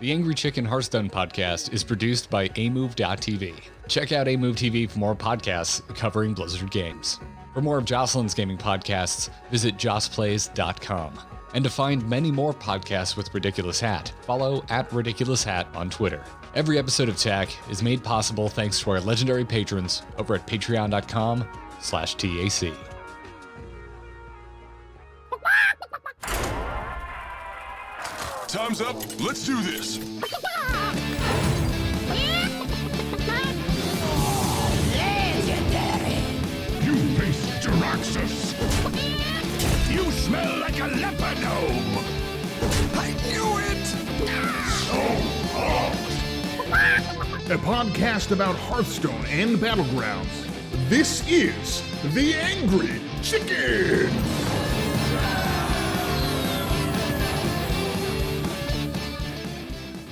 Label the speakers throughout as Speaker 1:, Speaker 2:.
Speaker 1: The Angry Chicken Hearthstone podcast is produced by amove.tv. Check out amove.tv for more podcasts covering Blizzard games. For more of Jocelyn's gaming podcasts, visit jossplays.com. And to find many more podcasts with Ridiculous Hat, follow @RidiculousHat on Twitter. Every episode of Tech is made possible thanks to our legendary patrons over at patreon.com/TAC.
Speaker 2: Time's up. Let's do this.
Speaker 3: Legendary!
Speaker 2: You face Jaraxxus. You smell like a leper gnome. I knew it. So
Speaker 4: A podcast about Hearthstone and Battlegrounds. This is The Angry Chicken!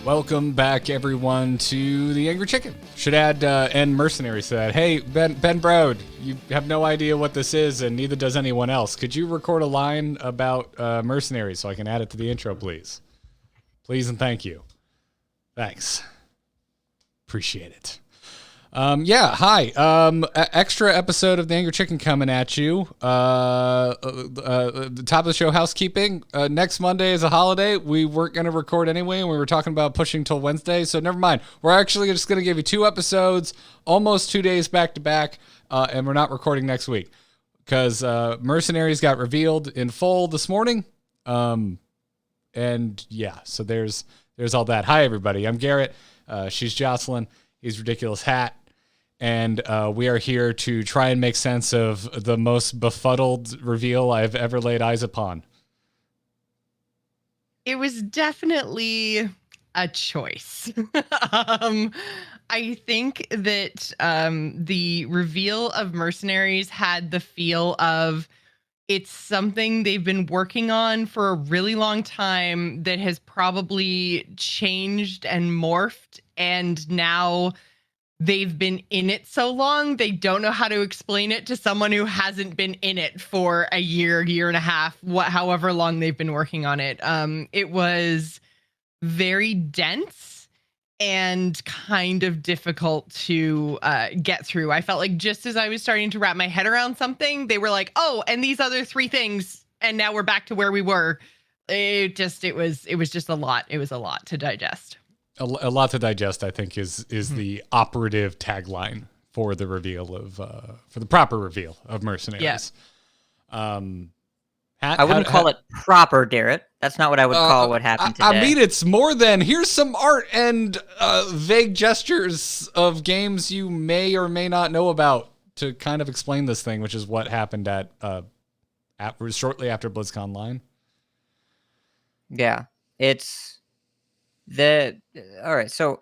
Speaker 1: Welcome back, everyone, to The Angry Chicken. Should add, and Mercenaries said, hey, Ben Brode, you have no idea what this is, and neither does anyone else. Could you record a line about Mercenaries so I can add it to the intro, please? Please and thank you. Thanks. Appreciate it. Hi. Extra episode of The Angry Chicken coming at you. The top of the show, housekeeping. Next Monday is a holiday. We weren't going to record anyway, and we were talking about pushing till Wednesday, so never mind. We're actually just going to give you 2 episodes, almost 2 days back to back, and we're not recording next week because Mercenaries got revealed in full this morning. And yeah, so there's all that. Hi, everybody. I'm Garrett. She's Jocelyn. He's Ridiculous Hat. And we are here to try and make sense of the most befuddled reveal I've ever laid eyes upon.
Speaker 5: It was definitely a choice. I think that the reveal of Mercenaries had the feel of it's something they've been working on for a really long time that has probably changed and morphed, and now they've been in it so long, they don't know how to explain it to someone who hasn't been in it for a year and a half, however long they've been working on it. It was very dense and kind of difficult to get through. I felt like just as I was starting to wrap my head around something, they were like, oh, and these other 3 things, and now we're back to where we were. It was just a lot. It was a lot to digest.
Speaker 1: A lot to digest, I think, is the operative tagline for the reveal of for the proper reveal of Mercenaries.
Speaker 5: Yeah.
Speaker 6: I wouldn't call it proper, Garrett. That's not what I would call what happened today.
Speaker 1: I mean, it's more than here's some art and vague gestures of games you may or may not know about to kind of explain this thing, which is what happened at shortly after BlizzCon Line.
Speaker 6: Yeah, it's all right. So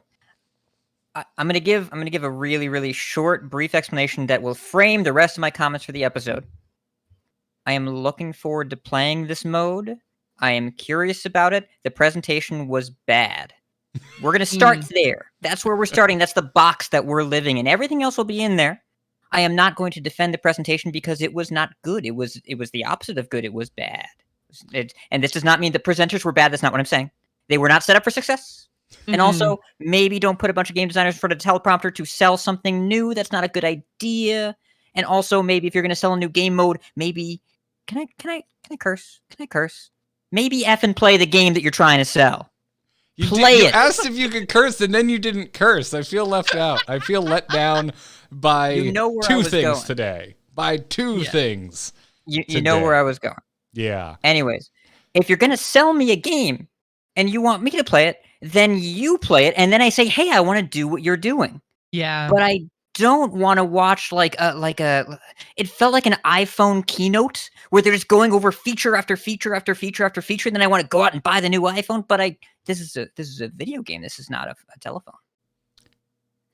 Speaker 6: I'm gonna give a really, really short, brief explanation that will frame the rest of my comments for the episode. I am looking forward to playing this mode. I am curious about it. The presentation was bad. We're going to start there. That's where we're starting. That's the box that we're living in. Everything else will be in there. I am not going to defend the presentation because it was not good. It was the opposite of good. It was bad. And this does not mean the presenters were bad. That's not what I'm saying. They were not set up for success. Mm-hmm. And also, maybe don't put a bunch of game designers in front of the teleprompter to sell something new. That's not a good idea. And also, maybe if you're going to sell a new game mode, maybe... Can I curse? Can I curse? Maybe effing play the game that you're trying to sell.
Speaker 1: You asked if you could curse, and then you didn't curse. I feel left out. I feel let down by 2 things today. By 2 things.
Speaker 6: You know where I was going.
Speaker 1: Yeah.
Speaker 6: Anyways, if you're going to sell me a game and you want me to play it, then you play it, and then I say, hey, I want to do what you're doing.
Speaker 5: Yeah.
Speaker 6: But I don't want to watch it felt like an iPhone keynote where they're just going over feature after feature after feature after feature, and then I want to go out and buy the new iPhone, but this is a video game. This is not a telephone.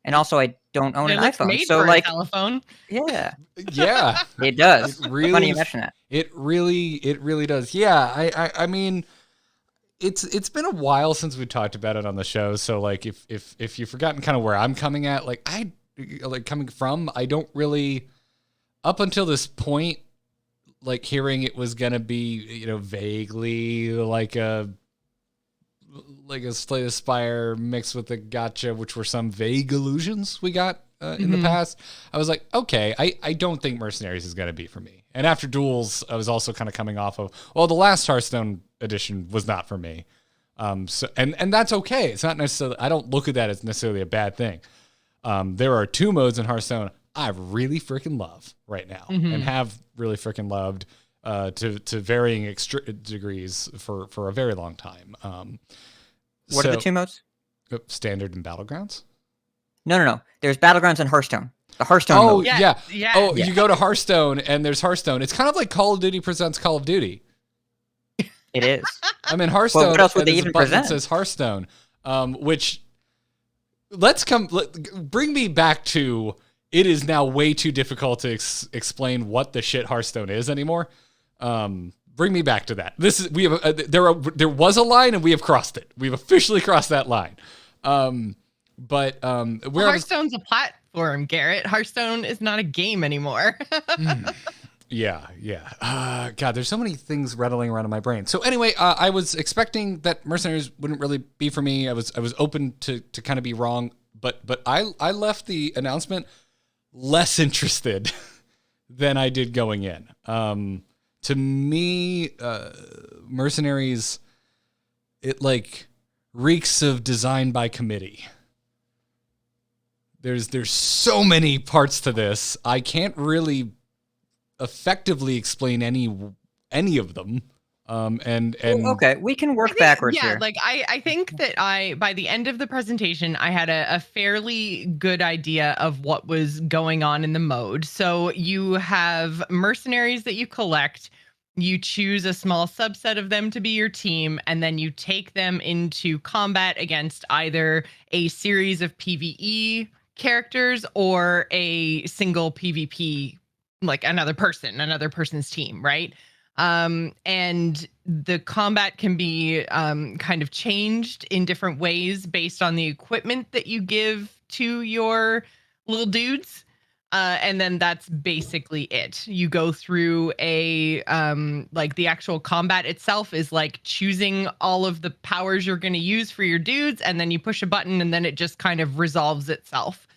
Speaker 6: And also, I don't own an iPhone,
Speaker 5: made
Speaker 6: so
Speaker 5: for
Speaker 6: like
Speaker 5: a telephone.
Speaker 1: Yeah,
Speaker 6: it does.
Speaker 1: It really,
Speaker 6: funny you mention that.
Speaker 1: It really does. Yeah, I mean, it's been a while since we talked about it on the show. So like, if you've forgotten kind of where I'm coming at, coming from, I don't really, up until this point, like hearing it was gonna be, vaguely like a like a Slay the Spire mixed with a gotcha, which were some vague illusions we got in the past. I was like, okay, I don't think Mercenaries is going to be for me. And after Duels, I was also kind of coming off of, well, the last Hearthstone edition was not for me. So that's okay. It's not necessarily, I don't look at that as necessarily a bad thing. There are 2 modes in Hearthstone I really freaking love right now and have really freaking loved to varying degrees for a very long time.
Speaker 6: What are the 2 modes?
Speaker 1: Standard and Battlegrounds?
Speaker 6: No. There's Battlegrounds and Hearthstone. The Hearthstone mode.
Speaker 5: Yeah.
Speaker 1: You go to Hearthstone and there's Hearthstone. It's kind of like Call of Duty presents Call of Duty.
Speaker 6: It is.
Speaker 1: I'm in Hearthstone.
Speaker 6: Well, what else would
Speaker 1: and
Speaker 6: they
Speaker 1: there's
Speaker 6: even
Speaker 1: a button that
Speaker 6: present?
Speaker 1: says Hearthstone, which bring me back to. It is now way too difficult to explain what the shit Hearthstone is anymore. Bring me back to that. There was a line and we have crossed it. We've officially crossed that line.
Speaker 5: Hearthstone's a platform, Garrett. Hearthstone is not a game anymore.
Speaker 1: Yeah. God, there's so many things rattling around in my brain. So anyway, I was expecting that Mercenaries wouldn't really be for me. I was open to kind of be wrong, but I left the announcement less interested than I did going in. To me, Mercenaries, it like reeks of design by committee. There's so many parts to this. I can't really effectively explain any of them.
Speaker 6: Okay, we can work backwards here.
Speaker 5: Like I think that by the end of the presentation, I had a fairly good idea of what was going on in the mode. So you have mercenaries that you collect. You choose a small subset of them to be your team, and then you take them into combat against either a series of PvE characters or a single PvP, like another person's team, right? And the combat can be kind of changed in different ways based on the equipment that you give to your little dudes. And then that's basically it. You go through like the actual combat itself is like choosing all of the powers you're going to use for your dudes, and then you push a button and then it just kind of resolves itself.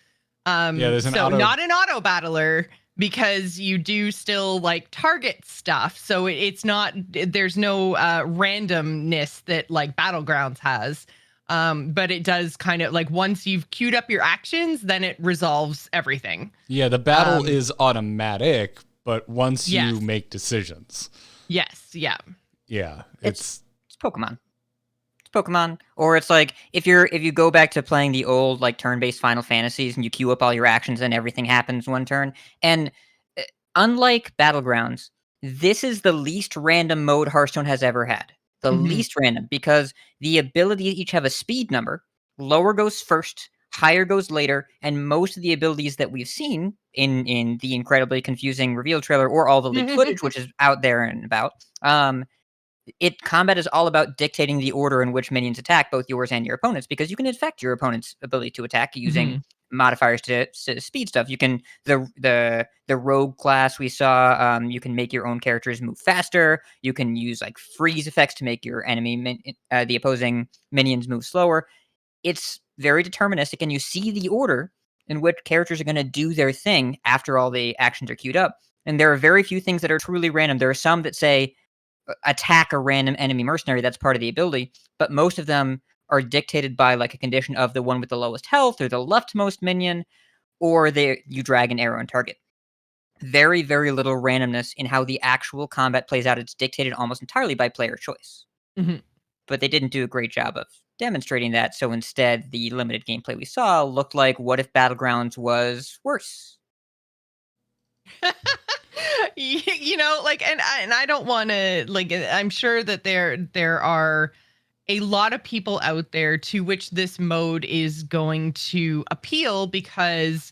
Speaker 1: There's an
Speaker 5: not an auto battler, because you do still like target stuff. So it's not, there's no randomness that like Battlegrounds has. But it does kind of like once you've queued up your actions, then it resolves everything.
Speaker 1: Yeah, the battle is automatic, but once you make decisions.
Speaker 5: Yes, yeah.
Speaker 1: Yeah,
Speaker 6: it's Pokemon. It's Pokemon. Or it's like if you go back to playing the old like turn-based Final Fantasies and you queue up all your actions and everything happens one turn. And unlike Battlegrounds, this is the least random mode Hearthstone has ever had. The least random, because the abilities each have a speed number. Lower goes first, higher goes later, and most of the abilities that we've seen in the incredibly confusing reveal trailer or all the leaked footage, which is out there and about, combat is all about dictating the order in which minions attack, both yours and your opponents, because you can affect your opponent's ability to attack using modifiers to speed stuff. You can the rogue class we saw. You can make your own characters move faster. You can use like freeze effects to make your enemy the opposing minions move slower. It's very deterministic, and you see the order in which characters are going to do their thing after all the actions are queued up. And there are very few things that are truly random. There are some that say attack a random enemy mercenary. That's part of the ability, but most of them are dictated by like a condition of the one with the lowest health or the leftmost minion, or you drag an arrow and target. Very, very little randomness in how the actual combat plays out. It's dictated almost entirely by player choice. But they didn't do a great job of demonstrating that, so instead the limited gameplay we saw looked like what if Battlegrounds was worse.
Speaker 5: Like, and I don't want to, like, I'm sure that there are a lot of people out there to which this mode is going to appeal, because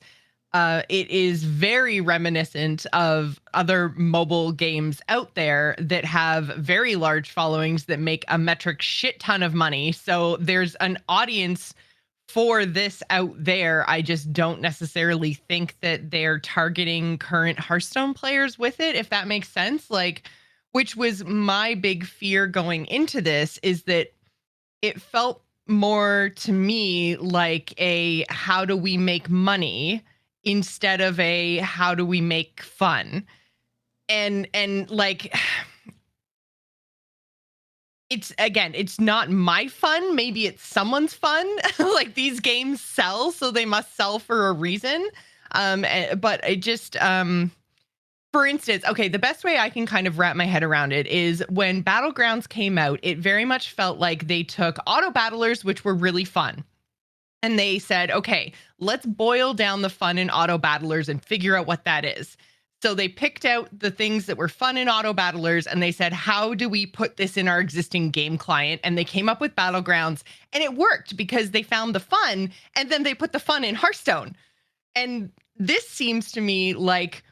Speaker 5: it is very reminiscent of other mobile games out there that have very large followings that make a metric shit ton of money. So there's an audience for this out there. I just don't necessarily think that they're targeting current Hearthstone players with it, if that makes sense. Like, which was my big fear going into this, is that it felt more to me like a how do we make money instead of a how do we make fun. And like it's not my fun, maybe it's someone's fun. Like these games sell, so they must sell for a reason. But it just for instance, okay, the best way I can kind of wrap my head around it is when Battlegrounds came out, it very much felt like they took auto battlers, which were really fun, and they said, okay, let's boil down the fun in auto battlers and figure out what that is. So they picked out the things that were fun in auto battlers and they said, how do we put this in our existing game client? And they came up with Battlegrounds, and it worked because they found the fun and then they put the fun in Hearthstone. And this seems to me like,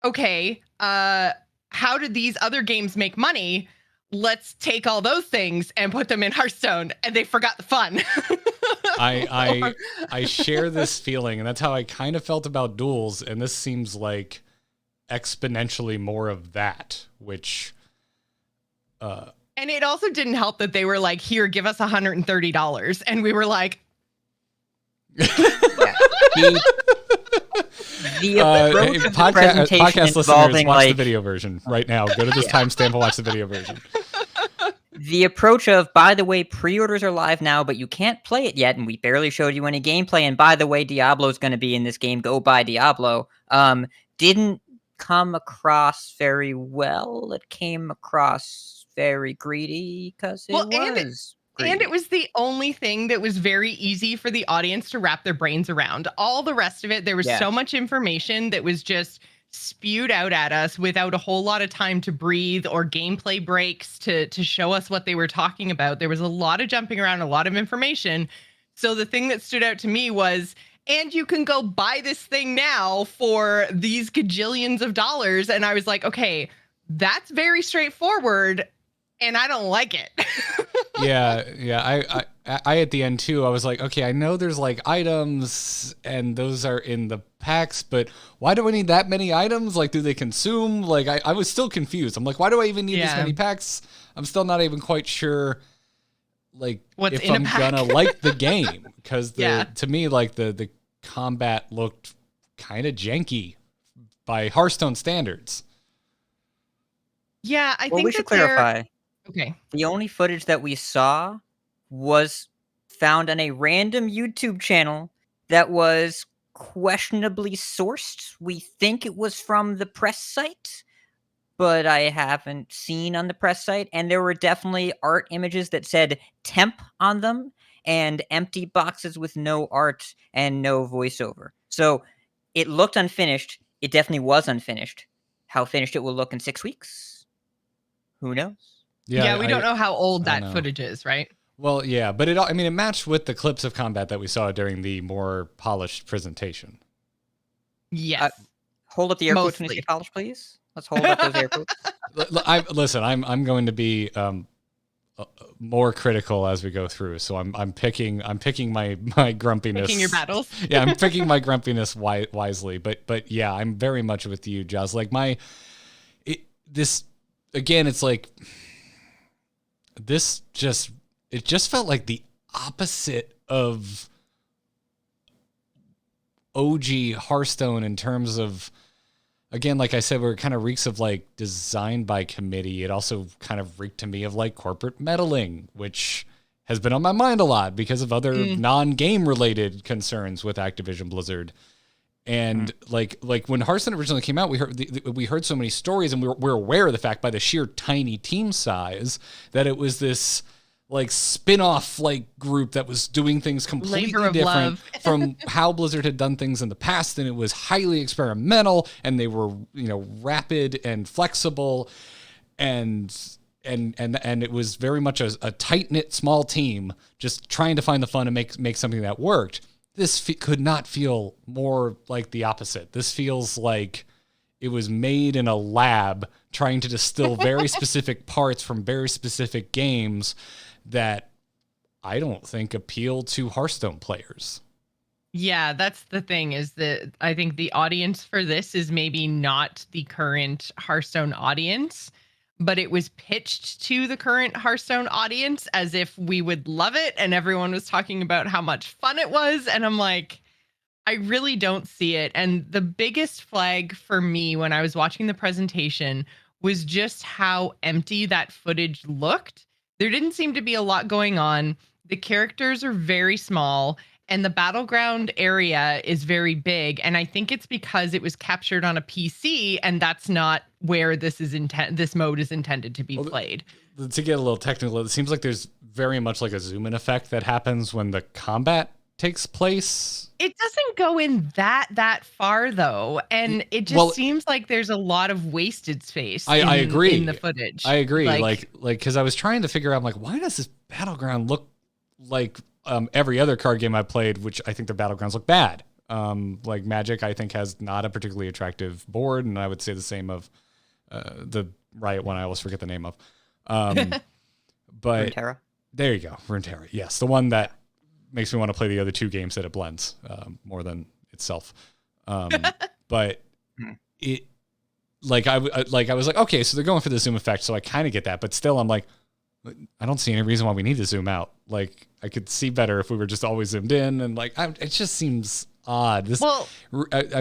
Speaker 5: okay, how did these other games make money? Let's take all those things and put them in Hearthstone, and they forgot the fun.
Speaker 1: I share this feeling, and that's how I kind of felt about duels, and this seems like exponentially more of that, which
Speaker 5: and it also didn't help that they were like, here, give us $130, and we were like,
Speaker 6: the approach of the presentation
Speaker 1: podcast listeners,
Speaker 6: involving
Speaker 1: watch the
Speaker 6: like
Speaker 1: video version right now. Go to this timestamp and watch the video version.
Speaker 6: the approach of, by the way, pre-orders are live now, but you can't play it yet, and we barely showed you any gameplay. And by the way, Diablo's going to be in this game. Go buy Diablo. Didn't come across very well. It came across very greedy because it was.
Speaker 5: And it was the only thing that was very easy for the audience to wrap their brains around. All the rest of it, there was so much information that was just spewed out at us without a whole lot of time to breathe or gameplay breaks to show us what they were talking about. There was a lot of jumping around, a lot of information. So the thing that stood out to me was, and you can go buy this thing now for these gajillions of dollars. And I was like, okay, that's very straightforward, and I don't like it.
Speaker 1: Yeah. I at the end too, I was like, okay, I know there's like items and those are in the packs, but why do I need that many items? Like, do they consume? Like, I was still confused. I'm like, why do I even need this many packs? I'm still not even quite sure, like,
Speaker 5: what's
Speaker 1: if
Speaker 5: in
Speaker 1: I'm
Speaker 5: a pack?
Speaker 1: gonna like the game, because to me, like the combat looked kind of janky by Hearthstone standards.
Speaker 5: Yeah, I think
Speaker 6: we should clarify.
Speaker 5: Okay.
Speaker 6: The only footage that we saw was found on a random YouTube channel that was questionably sourced. We think it was from the press site, but I haven't seen on the press site. And there were definitely art images that said temp on them and empty boxes with no art and no voiceover. So it looked unfinished. It definitely was unfinished. How finished it will look in 6 weeks? Who knows?
Speaker 5: Yeah, we don't know how old that footage is, right?
Speaker 1: Well, yeah, but it matched with the clips of combat that we saw during the more polished presentation.
Speaker 5: Yes.
Speaker 6: Hold up the air quotes when you say polished, please. Let's hold up those air quotes.
Speaker 1: Listen, I'm going to be more critical as we go through. So I'm picking my grumpiness.
Speaker 5: Picking your battles.
Speaker 1: Yeah, I'm picking my grumpiness wisely. But yeah, I'm very much with you, Joce. Like it's like it just felt like the opposite of OG Hearthstone in terms of, again, like I said, we're kind of reeks of like designed by committee. It also kind of reeked to me of like corporate meddling, which has been on my mind a lot because of other non-game related concerns with Activision Blizzard. And like when Hearthstone originally came out, we heard so many stories, and we're aware of the fact by the sheer tiny team size that it was this like spin-off like group that was doing things completely different from how Blizzard had done things in the past, and it was highly experimental, and they were rapid and flexible, and it was very much a tight-knit small team just trying to find the fun and make something that worked. This could not feel more like the opposite. This feels like it was made in a lab trying to distill very specific parts from very specific games that I don't think appeal to Hearthstone players.
Speaker 5: Yeah, that's the thing, is that I think the audience for this is maybe not the current Hearthstone audience, but it was pitched to the current Hearthstone audience as if we would love it, and everyone was talking about how much fun it was, and I'm like, I really don't see it. And the biggest flag for me when I was watching the presentation was just how empty that footage looked. There didn't seem to be a lot going on. The characters are very small and the battleground area is very big. And I think it's because it was captured on a PC and that's not where this mode is intended to be played.
Speaker 1: To get a little technical, it seems like there's very much like a zoom in effect that happens when the combat takes place.
Speaker 5: It doesn't go in that far though, and it just seems like there's a lot of wasted space.
Speaker 1: I agree
Speaker 5: in the footage.
Speaker 1: I agree, like because I was trying to figure out, I'm like, why does this Battleground look like every other card game I played, which I think the Battlegrounds look bad. Like Magic, I think has not a particularly attractive board, and I would say the same of the Riot one. I always forget the name of. But
Speaker 6: Runeterra.
Speaker 1: There you go, Runeterra. Yes, the one that makes me want to play the other two games that it blends more than itself. But it, like I was like, okay, so they're going for the zoom effect, so I kind of get that, but still, I'm like, I don't see any reason why we need to zoom out. Like, I could see better if we were just always zoomed in, and like, it just seems odd. I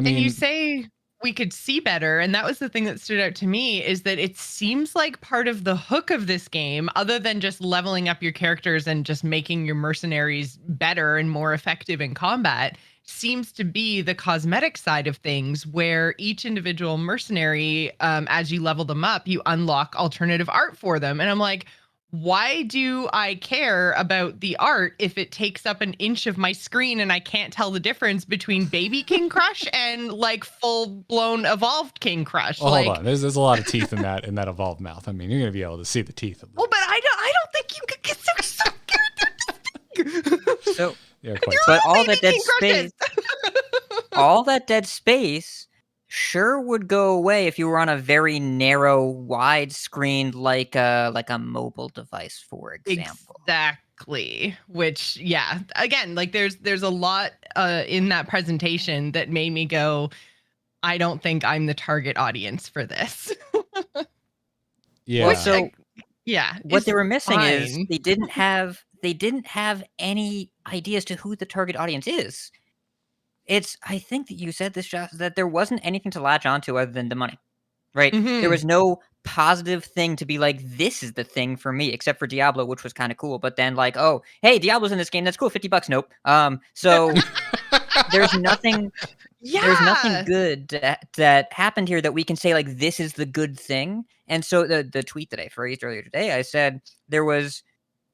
Speaker 1: mean,
Speaker 5: and you say we could see better, and that was the thing that stood out to me, is that it seems like part of the hook of this game, other than just leveling up your characters and just making your mercenaries better and more effective in combat, seems to be the cosmetic side of things, where each individual mercenary, as you level them up, you unlock alternative art for them. And I'm like, why do I care about the art if it takes up an inch of my screen and I can't tell the difference between baby King Crush and like full blown evolved King Crush?
Speaker 1: Well, hold on. There's a lot of teeth in that evolved mouth. I mean, you're gonna be able to see the teeth.
Speaker 5: Well, but I don't think you could get
Speaker 6: so
Speaker 1: yeah, quite.
Speaker 6: But all that dead space, all that dead space sure would go away if you were on a very narrow, wide screen, like a mobile device, for example.
Speaker 5: Exactly. Which, yeah, again, like there's a lot in that presentation that made me go, I don't think I'm the target audience for this.
Speaker 1: Yeah.
Speaker 6: Well, so
Speaker 5: yeah,
Speaker 6: what they were missing is they didn't have any idea as to who the target audience is. I think that you said this, Josh, that there wasn't anything to latch onto other than the money, right? Mm-hmm. There was no positive thing to be like, this is the thing for me, except for Diablo, which was kind of cool. But then like, oh, hey, Diablo's in this game. That's cool. $50. Nope. So there's nothing, there's nothing good that happened here that we can say like, this is the good thing. And so the tweet that I phrased earlier today, I said there was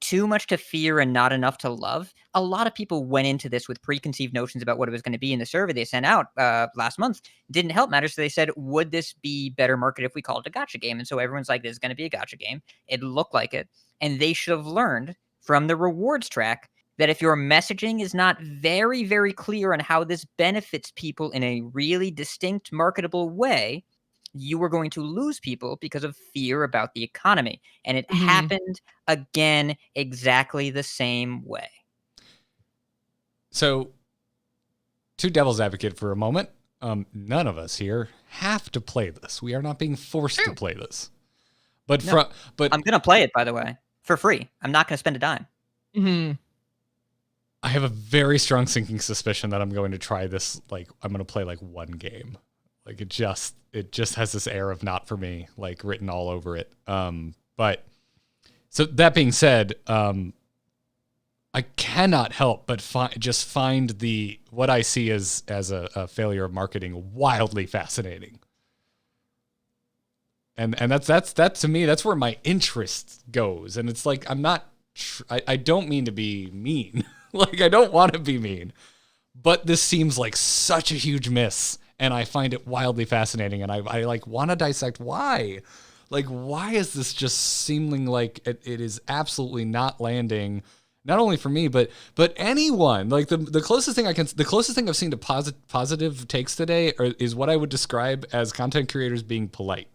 Speaker 6: too much to fear and not enough to love. A lot of people went into this with preconceived notions about what it was going to be in the survey they sent out last month. Didn't help matters. So they said, would this be better market if we called it a gacha game? And so everyone's like, this is going to be a gacha game. It looked like it. And they should have learned from the rewards track that if your messaging is not very, very clear on how this benefits people in a really distinct, marketable way, you were going to lose people because of fear about the economy. And it happened again exactly the same way.
Speaker 1: So, to devil's advocate for a moment, none of us here have to play this. We are not being forced to play this. But but
Speaker 6: I'm going to play it, by the way, for free. I'm not going to spend a dime.
Speaker 5: Mm-hmm.
Speaker 1: I have a very strong sinking suspicion that I'm going to try this. Like, I'm going to play like one game. Like it just has this air of not for me, like written all over it. But so that being said, I cannot help but find what I see as a failure of marketing wildly fascinating. And that's to me, that's where my interest goes. And it's like, I don't mean to be mean. Like I don't want to be mean, but this seems like such a huge miss. And I find it wildly fascinating, and I like want to dissect why. Like, why is this just seeming like it is absolutely not landing, not only for me, but anyone. Like the closest thing I've seen to positive takes today is what I would describe as content creators being polite.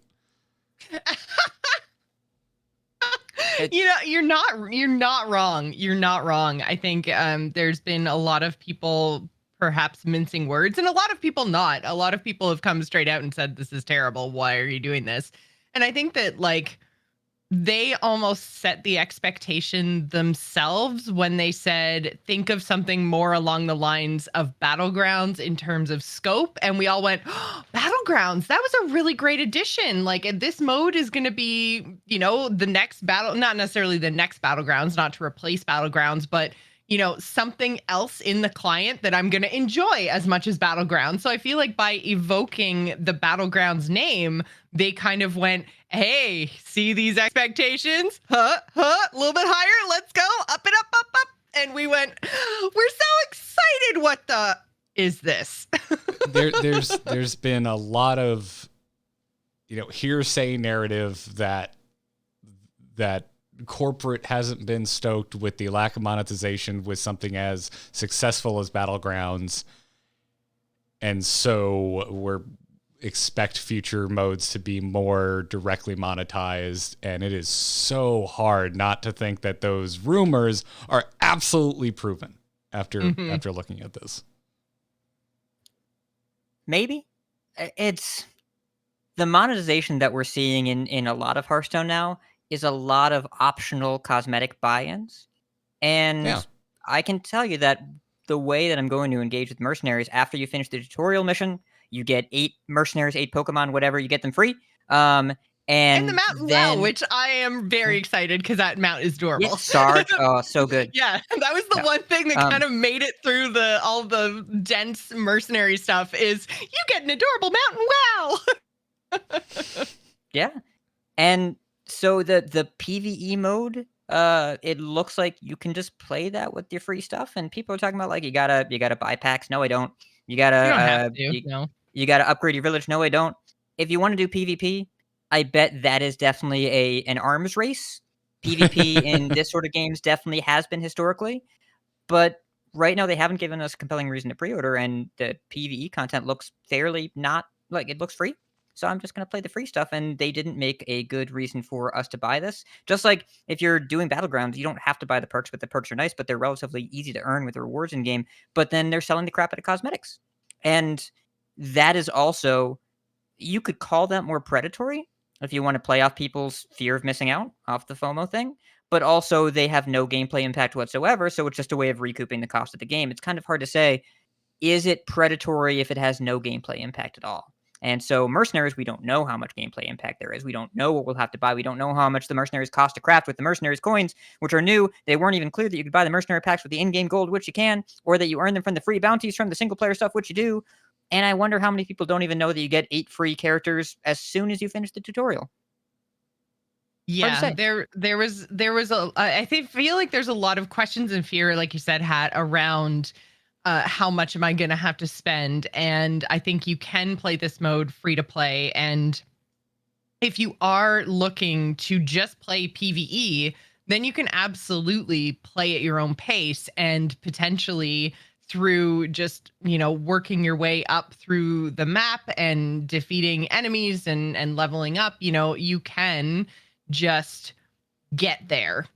Speaker 5: You know, you're not wrong. You're not wrong. I think there's been a lot of people perhaps mincing words, and a lot of people not. A lot of people have come straight out and said, this is terrible. Why are you doing this? And I think that like they almost set the expectation themselves when they said, think of something more along the lines of Battlegrounds in terms of scope. And we all went, oh, Battlegrounds, that was a really great addition. Like, this mode is going to be, you know, the next battle, not necessarily the next Battlegrounds, not to replace Battlegrounds, but you know, something else in the client that I'm going to enjoy as much as Battlegrounds. So I feel like by evoking the Battlegrounds name, they kind of went, hey, see these expectations? A little bit higher. Let's go. Up and up, up, up. And we went, we're so excited. What the is this?
Speaker 1: There's been a lot of, you know, hearsay narrative that corporate hasn't been stoked with the lack of monetization with something as successful as Battlegrounds. And so we're expect future modes to be more directly monetized. And it is so hard not to think that those rumors are absolutely proven after looking at this.
Speaker 6: Maybe it's the monetization that we're seeing in a lot of Hearthstone now is a lot of optional cosmetic buy-ins. And I can tell you that the way that I'm going to engage with mercenaries, after you finish the tutorial mission, you get 8 mercenaries, 8 Pokemon, whatever, you get them free. And
Speaker 5: the Mountain Wow, which I am very excited because that mount is adorable.
Speaker 6: Yes, Sarge, oh, so good.
Speaker 5: Yeah, that was the one thing that kind of made it through all the dense mercenary stuff is you get an adorable Mountain Wow.
Speaker 6: Yeah. And so the PvE mode, it looks like you can just play that with your free stuff, and people are talking about like you gotta buy packs. No, I don't. You gotta you gotta upgrade your village. No, I don't. If you want to do PvP, I bet that is definitely an arms race. PvP in this sort of games definitely has been historically, but right now they haven't given us a compelling reason to pre-order, and the PvE content looks fairly not like it looks free. So I'm just going to play the free stuff, and they didn't make a good reason for us to buy this. Just like if you're doing Battlegrounds, you don't have to buy the perks, but the perks are nice, but they're relatively easy to earn with the rewards in game. But then they're selling the crap out of cosmetics. And that is also, you could call that more predatory if you want to play off people's fear of missing out off the FOMO thing. But also they have no gameplay impact whatsoever, so it's just a way of recouping the cost of the game. It's kind of hard to say, is it predatory if it has no gameplay impact at all? And so Mercenaries, we don't know how much gameplay impact there is. We don't know what we'll have to buy. We don't know how much the Mercenaries cost to craft with the Mercenaries coins, which are new. They weren't even clear that you could buy the Mercenary packs with the in-game gold, which you can, or that you earn them from the free bounties from the single-player stuff, which you do. And I wonder how many people don't even know that you get 8 free characters as soon as you finish the tutorial.
Speaker 5: Yeah, there was I feel like there's a lot of questions and fear, like you said, Hat, around how much am I going to have to spend? And I think you can play this mode free to play. And if you are looking to just play PvE, then you can absolutely play at your own pace and potentially through just, you know, working your way up through the map and defeating enemies and leveling up, you know, you can just get there.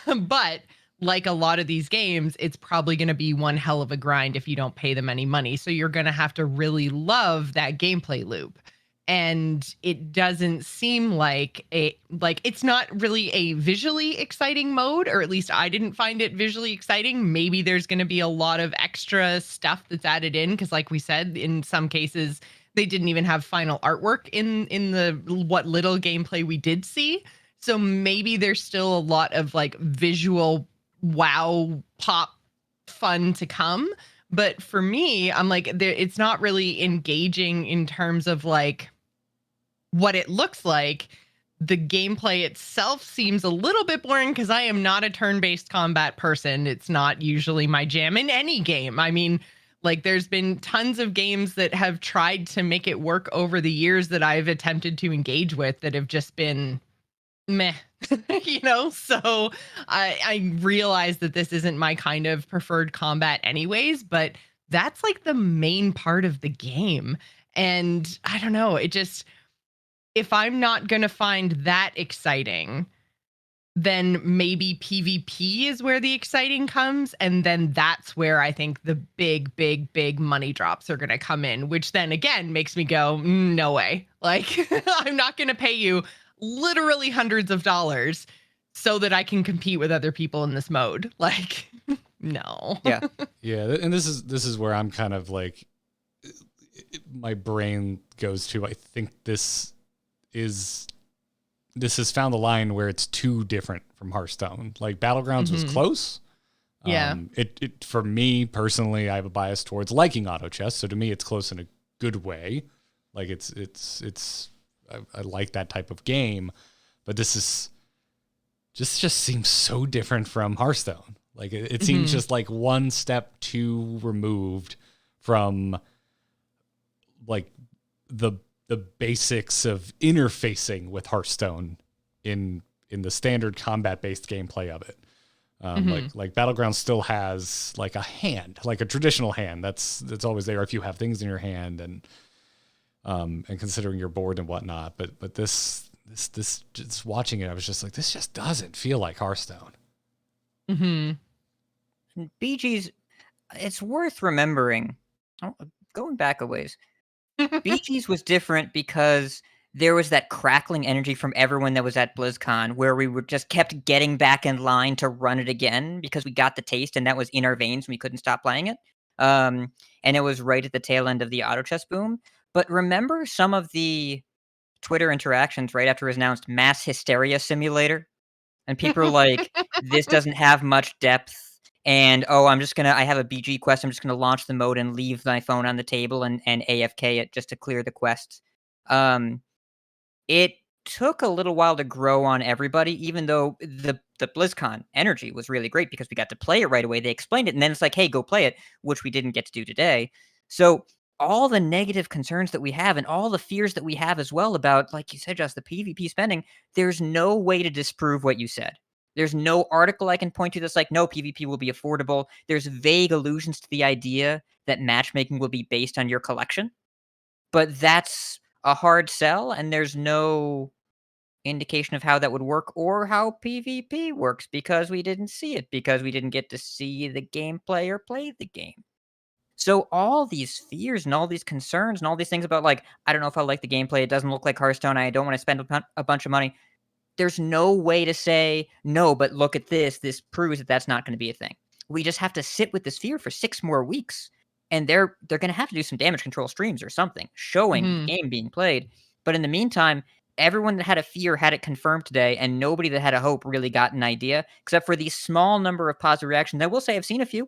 Speaker 5: But like a lot of these games, it's probably going to be one hell of a grind if you don't pay them any money. So you're going to have to really love that gameplay loop. And it doesn't seem like it's not really a visually exciting mode, or at least I didn't find it visually exciting. Maybe there's going to be a lot of extra stuff that's added in, because like we said, in some cases, they didn't even have final artwork in the what little gameplay we did see. So maybe there's still a lot of like visual wow pop fun to come. But for me, I'm like, it's not really engaging in terms of like what it looks like. The gameplay itself seems a little bit boring because I am not a turn-based combat person. It's not usually my jam in any game. I mean, like there's been tons of games that have tried to make it work over the years that I've attempted to engage with that have just been meh, you know? So I realize that this isn't my kind of preferred combat anyways, but that's like the main part of the game. And I don't know, it just, if I'm not going to find that exciting, then maybe PvP is where the exciting comes. And then that's where I think the big money drops are going to come in, which then again makes me go, no way. Like, I'm not going to pay you literally hundreds of dollars so that I can compete with other people in this mode. Like, no.
Speaker 6: Yeah.
Speaker 1: Yeah, and this is where I'm kind of like, my brain goes to, I think this has found the line where it's too different from Hearthstone. Like Battlegrounds was close.
Speaker 5: Yeah.
Speaker 1: It for me personally, I have a bias towards liking auto chess. So to me, it's close in a good way. Like I like that type of game, but this just seems so different from Hearthstone. Like it seems just like one step too removed from like the basics of interfacing with Hearthstone in the standard combat based gameplay of it. Like Battlegrounds still has like a hand, like a traditional hand that's always there if you have things in your hand and considering your board and whatnot. But this just watching it, I was just like, this just doesn't feel like Hearthstone.
Speaker 6: BG's, it's worth remembering, going back a ways, BG's was different because there was that crackling energy from everyone that was at BlizzCon where we were just kept getting back in line to run it again because we got the taste and that was in our veins and we couldn't stop playing it. And it was right at the tail end of the auto chess boom. But remember some of the Twitter interactions right after it was announced Mass Hysteria Simulator? And people are like, this doesn't have much depth. And, I have a BG quest. I'm just going to launch the mode and leave my phone on the table and AFK it just to clear the quest. It took a little while to grow on everybody, even though the BlizzCon energy was really great because we got to play it right away. They explained it, and then it's like, hey, go play it, which we didn't get to do today. So all the negative concerns that we have and all the fears that we have as well about, like you said, Josh, the PvP spending, there's no way to disprove what you said. There's no article I can point to that's like, no, PvP will be affordable. There's vague allusions to the idea that matchmaking will be based on your collection. But that's a hard sell, and there's no indication of how that would work or how PvP works because we didn't see it, because we didn't get to see the gameplay or play the game. So all these fears and all these concerns and all these things about, like, I don't know if I like the gameplay, it doesn't look like Hearthstone, I don't want to spend a bunch of money. There's no way to say, no, but look at this proves that that's not going to be a thing. We just have to sit with this fear for 6 more weeks, and they're going to have to do some damage control streams or something, showing the game being played. But in the meantime, everyone that had a fear had it confirmed today, and nobody that had a hope really got an idea, except for the small number of positive reactions. I will say I've seen a few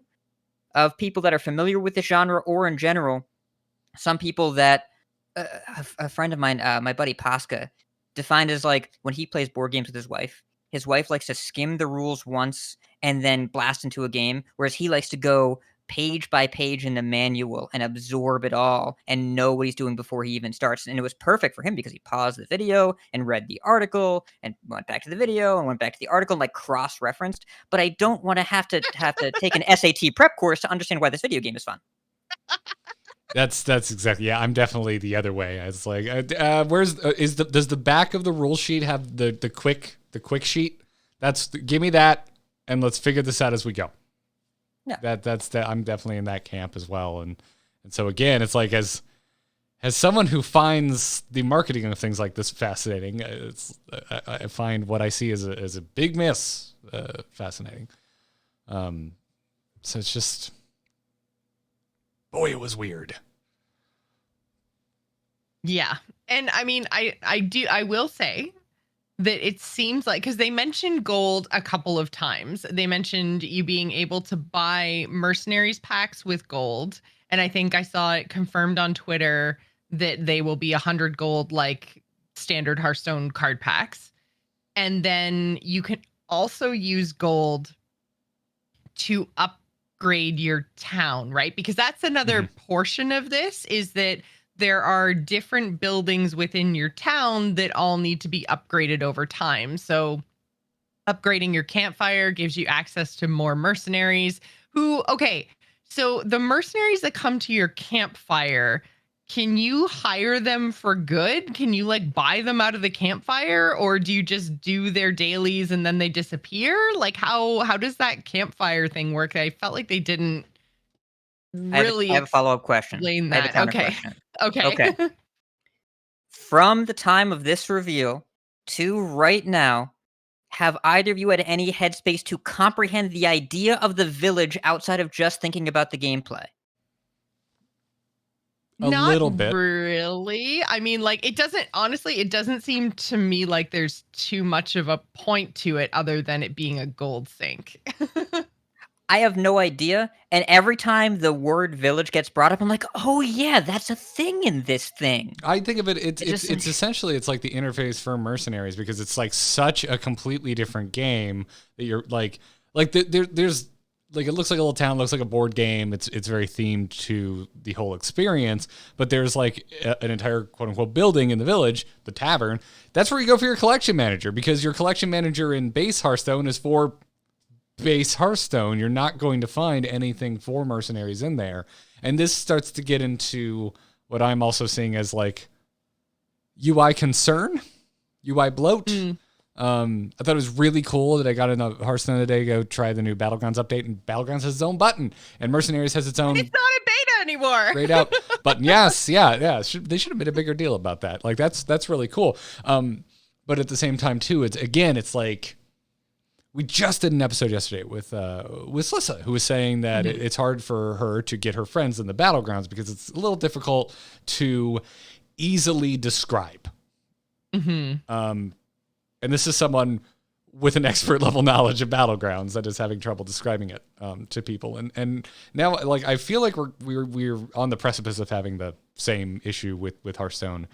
Speaker 6: of people that are familiar with the genre or in general. Some people that, a friend of mine, my buddy Pasca, defined as like when he plays board games with his wife likes to skim the rules once and then blast into a game, whereas he likes to go page by page in the manual and absorb it all and know what he's doing before he even starts. And it was perfect for him because he paused the video and read the article and went back to the video and went back to the article and like cross-referenced. But I don't want to have to take an SAT prep course to understand why this video game is fun.
Speaker 1: That's exactly, yeah. I'm definitely the other way. It's like, does the back of the rule sheet have the quick sheet? Give me that, and let's figure this out as we go. Yeah, I'm definitely in that camp as well. And so again, it's like as someone who finds the marketing of things like this fascinating, I find what I see as a big miss fascinating. So it's just, boy, it was weird.
Speaker 5: Yeah. And I mean, I will say that it seems like, because they mentioned gold a couple of times. They mentioned you being able to buy mercenaries packs with gold. And I think I saw it confirmed on Twitter that they will be 100 gold like standard Hearthstone card packs. And then you can also use gold to upgrade your town, right? Because that's another portion of this, is that there are different buildings within your town that all need to be upgraded over time. So upgrading your campfire gives you access to more mercenaries so the mercenaries that come to your campfire, can you hire them for good? Can you like buy them out of the campfire, or do you just do their dailies and then they disappear? Like how does that campfire thing work? I felt like they didn't really
Speaker 6: I have a follow-up question.
Speaker 5: explain
Speaker 6: I have a
Speaker 5: that.
Speaker 6: counter
Speaker 5: Okay.
Speaker 6: question.
Speaker 5: Okay.
Speaker 6: Okay. From the time of this reveal to right now, have either of you had any headspace to comprehend the idea of the village outside of just thinking about the gameplay?
Speaker 1: A
Speaker 5: Not
Speaker 1: little bit.
Speaker 5: really. I mean, like, it doesn't seem to me like there's too much of a point to it other than it being a gold sink.
Speaker 6: I have no idea, and every time the word village gets brought up, I'm like, oh yeah, that's a thing in this thing.
Speaker 1: I think of it. It's
Speaker 6: just-
Speaker 1: it's essentially it's like the interface for Mercenaries because it's like such a completely different game that you're there's like it looks like a little town, looks like a board game. It's very themed to the whole experience, but there's like an entire quote unquote building in the village, the tavern. That's where you go for your collection manager because your collection manager in base Hearthstone is for base Hearthstone. You're not going to find anything for Mercenaries in there. And this starts to get into what I'm also seeing as like UI concern, UI bloat. I thought it was really cool that I got in a Hearthstone today to go try the new Battlegrounds update, and Battlegrounds has its own button, and Mercenaries has its own
Speaker 5: It's not a beta anymore.
Speaker 1: grayed out button. Yes, yeah. They should have made a bigger deal about that. Like that's really cool. But at the same time too, it's like we just did an episode yesterday with Slissa, who was saying that it's hard for her to get her friends in the Battlegrounds because it's a little difficult to easily describe. And this is someone with an expert level knowledge of Battlegrounds that is having trouble describing it to people. And now, like, I feel like we're on the precipice of having the same issue with Hearthstone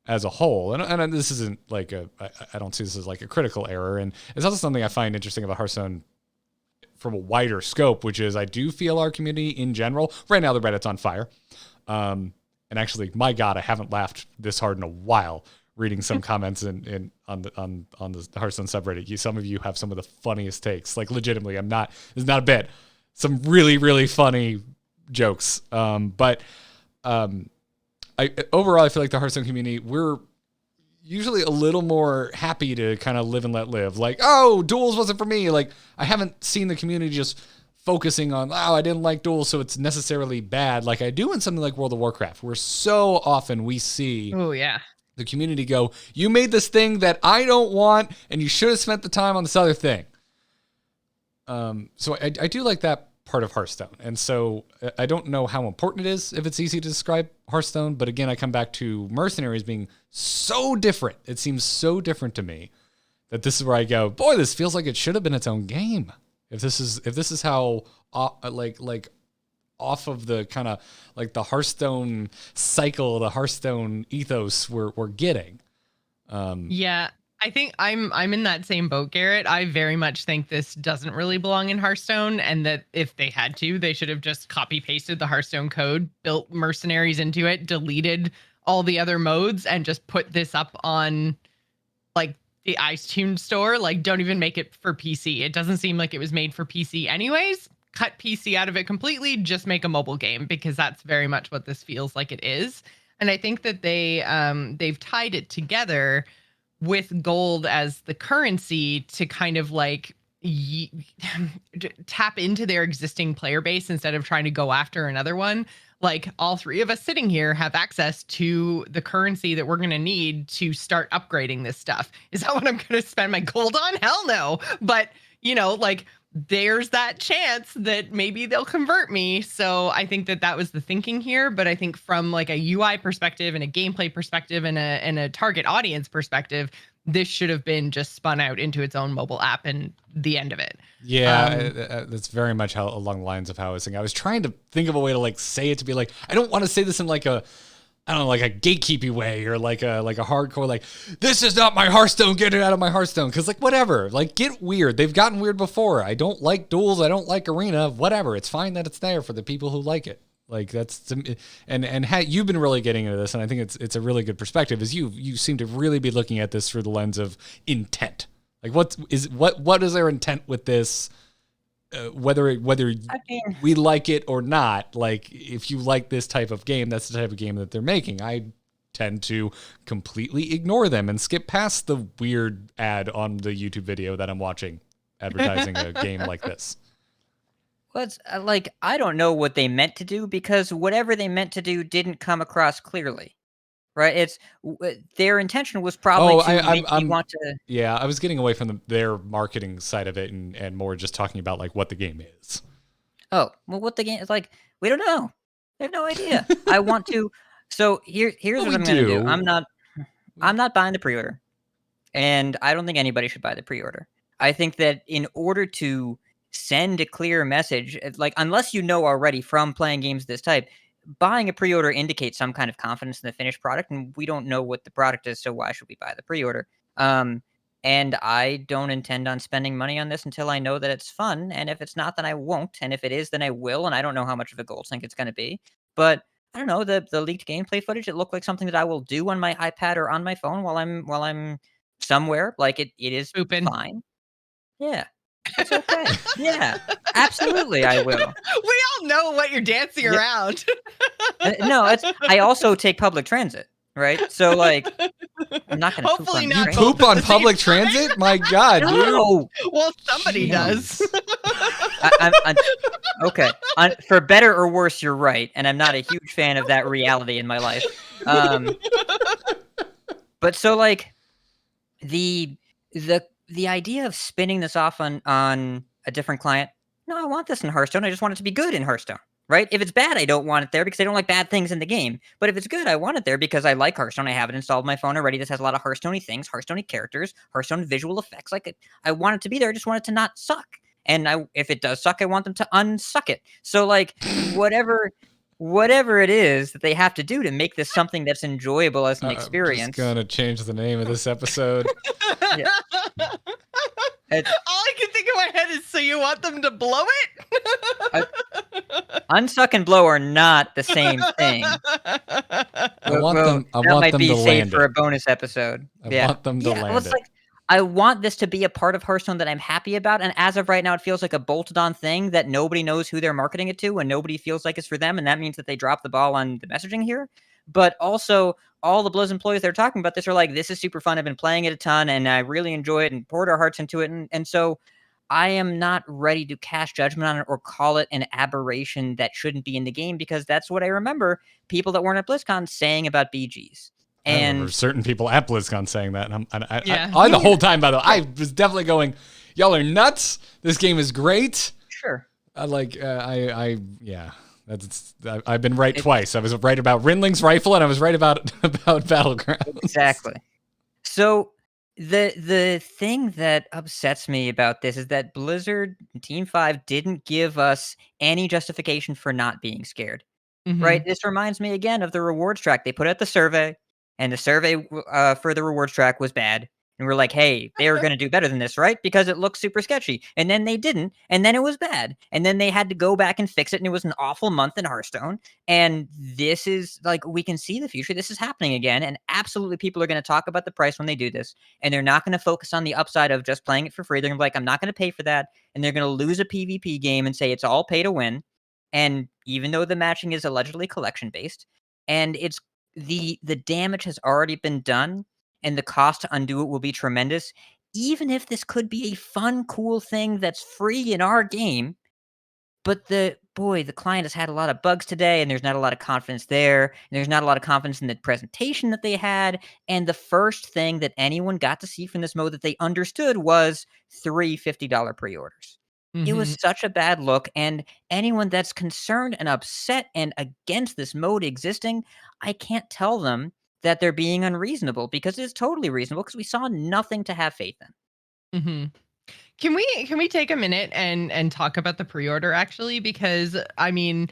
Speaker 1: as a whole. And this isn't like I don't see this as like a critical error. And it's also something I find interesting about Hearthstone from a wider scope, which is I do feel our community in general, right now the Reddit's on fire. And actually, my God, I haven't laughed this hard in a while reading some comments on the Hearthstone subreddit. Some of you have some of the funniest takes. Like legitimately, it's not a bit. Some really, really funny jokes. Overall, I feel like the Hearthstone community, we're usually a little more happy to kind of live and let live. Like, oh, duels wasn't for me. Like, I haven't seen the community just focusing on, oh, I didn't like duels, so it's necessarily bad. Like I do in something like World of Warcraft, where so often we see the community go, you made this thing that I don't want, and you should have spent the time on this other thing. So I do like that part of Hearthstone. And so I don't know how important it is if it's easy to describe Hearthstone, but again, I come back to Mercenaries being so different. It seems so different to me that this is where I go, boy, this feels like it should have been its own game. If this is how like off of the kind of like the Hearthstone cycle, the Hearthstone ethos we're getting.
Speaker 5: Yeah. I think I'm in that same boat, Garrett. I very much think this doesn't really belong in Hearthstone, and that if they had to, they should have just copy pasted the Hearthstone code, built Mercenaries into it, deleted all the other modes, and just put this up on like the iTunes store. Like, don't even make it for PC. It doesn't seem like it was made for PC anyways. Cut PC out of it completely, just make a mobile game, because that's very much what this feels like it is. And I think that they've tied it together with gold as the currency to kind of like tap into their existing player base instead of trying to go after another one. Like, all three of us sitting here have access to the currency that we're going to need to start upgrading this stuff. Is that what I'm going to spend my gold on? Hell no. But, you know, like, there's that chance that maybe they'll convert me. So I think that was the thinking here. But I think from like a UI perspective and a gameplay perspective and a target audience perspective, this should have been just spun out into its own mobile app and the end of it.
Speaker 1: Yeah, that's very much how along the lines of how I was thinking. I was trying to think of a way to like say it to be like, I don't want to say this in like a, I don't know, like a gatekeepy way or like a hardcore, like, this is not my Hearthstone, get it out of my Hearthstone. Cause like, whatever, like, get weird. They've gotten weird before. I don't like duels. I don't like arena, whatever. It's fine that it's there for the people who like it. Like that's, and you've been really getting into this. And I think it's a really good perspective is you seem to really be looking at this through the lens of intent. Like what is their intent with this? Whether we like it or not, like if you like this type of game, that's the type of game that they're making. I tend to completely ignore them and skip past the weird ad on the YouTube video that I'm watching advertising a game like this.
Speaker 6: Well, it's like, I don't know what they meant to do, because whatever they meant to do didn't come across clearly. right? Their intention was probably to make me want to.
Speaker 1: Yeah, I was getting away from their marketing side of it and more just talking about like what the game is.
Speaker 6: Oh, well, what the game is like? We don't know. We have no idea. I want to. So here's
Speaker 1: Well,
Speaker 6: what
Speaker 1: we
Speaker 6: I'm gonna do.
Speaker 1: do.
Speaker 6: I'm not buying the pre-order, and I don't think anybody should buy the pre-order. I think that in order to send a clear message, like unless you know already from playing games of this type, buying a pre-order indicates some kind of confidence in the finished product, and we don't know what the product is, so why should we buy the pre-order? Um, and I don't intend on spending money on this until I know that it's fun, and if it's not, then I won't, and if it is, then I will, and I don't know how much of a gold sink it's going to be, but I don't know, the leaked gameplay footage, it looked like something that I will do on my iPad or on my phone while I'm somewhere. Like it is
Speaker 5: Pooping.
Speaker 6: fine. Yeah. It's okay. Yeah. Absolutely I will.
Speaker 5: We all know what you're dancing around.
Speaker 6: No, I also take public transit, right? So like I'm not gonna
Speaker 5: Hopefully
Speaker 6: poop on
Speaker 5: not
Speaker 6: the
Speaker 1: You
Speaker 6: train.
Speaker 5: both
Speaker 1: poop on
Speaker 5: at the same
Speaker 1: public
Speaker 5: time.
Speaker 1: transit? My God, dude.
Speaker 6: No.
Speaker 5: Well, somebody does.
Speaker 6: I'm okay. For better or worse, you're right, and I'm not a huge fan of that reality in my life. But so like the idea of spinning this off on a different client. No, I want this in Hearthstone. I just want it to be good in Hearthstone, right? If it's bad, I don't want it there because I don't like bad things in the game. But if it's good, I want it there because I like Hearthstone. I have it installed on my phone already. This has a lot of Hearthstone-y things, Hearthstone-y characters, Hearthstone visual effects. Like I want it to be there. I just want it to not suck. And if it does suck, I want them to unsuck it. So like whatever it is that they have to do to make this something that's enjoyable as an
Speaker 1: I'm
Speaker 6: experience.
Speaker 1: just gonna change the name of this episode.
Speaker 6: Yeah.
Speaker 5: All I can think in my head is, so you want them to blow it?
Speaker 6: Unsuck and blow are not the same thing.
Speaker 1: I want them
Speaker 6: might be
Speaker 1: to
Speaker 6: saved
Speaker 1: land
Speaker 6: for
Speaker 1: it.
Speaker 6: a bonus episode.
Speaker 1: I want them to
Speaker 6: well,
Speaker 1: land
Speaker 6: it's
Speaker 1: it.
Speaker 6: like I want this to be a part of Hearthstone that I'm happy about, and as of right now, it feels like a bolted-on thing that nobody knows who they're marketing it to, and nobody feels like it's for them, and that means that they dropped the ball on the messaging here. But also, all the Blizz employees that are talking about this are like, this is super fun. I've been playing it a ton, and I really enjoy it, and poured our hearts into it, and so I am not ready to cast judgment on it or call it an aberration that shouldn't be in the game, because that's what I remember people that weren't at BlizzCon saying about BGs.
Speaker 1: I remember
Speaker 6: And
Speaker 1: certain people at BlizzCon saying that, and
Speaker 5: Yeah.
Speaker 1: I the whole time, by the way, I was definitely going, "Y'all are nuts! This game is great."
Speaker 6: sure.
Speaker 1: Yeah, I've been right twice. I was right about Rinling's rifle, and I was right about Battlegrounds.
Speaker 6: Exactly. So the thing that upsets me about this is that Blizzard Team 5 didn't give us any justification for not being scared. Right? This reminds me again of the rewards track. They put out the survey, and the survey for the rewards track was bad. And we're like, hey, they were going to do better than this, right? Because it looks super sketchy. And then they didn't. And then it was bad. And then they had to go back and fix it. And it was an awful month in Hearthstone. And this is like, we can see the future. This is happening again. And absolutely people are going to talk about the price when they do this. And they're not going to focus on the upside of just playing it for free. They're going to be like, I'm not going to pay for that. And they're going to lose a PvP game and say it's all pay to win. And even though the matching is allegedly collection based, and it's the damage has already been done, and the cost to undo it will be tremendous. Even if this could be a fun, cool thing that's free in our game, but the client has had a lot of bugs today, and there's not a lot of confidence there, and there's not a lot of confidence in the presentation that they had. And the first thing that anyone got to see from this mode that they understood was three $50 pre-orders. It was such a bad look, and anyone that's concerned and upset and against this mode existing, I can't tell them that they're being unreasonable, because it's totally reasonable, because we saw nothing to have faith in.
Speaker 5: Can we take a minute and talk about the pre-order, actually? Because I mean,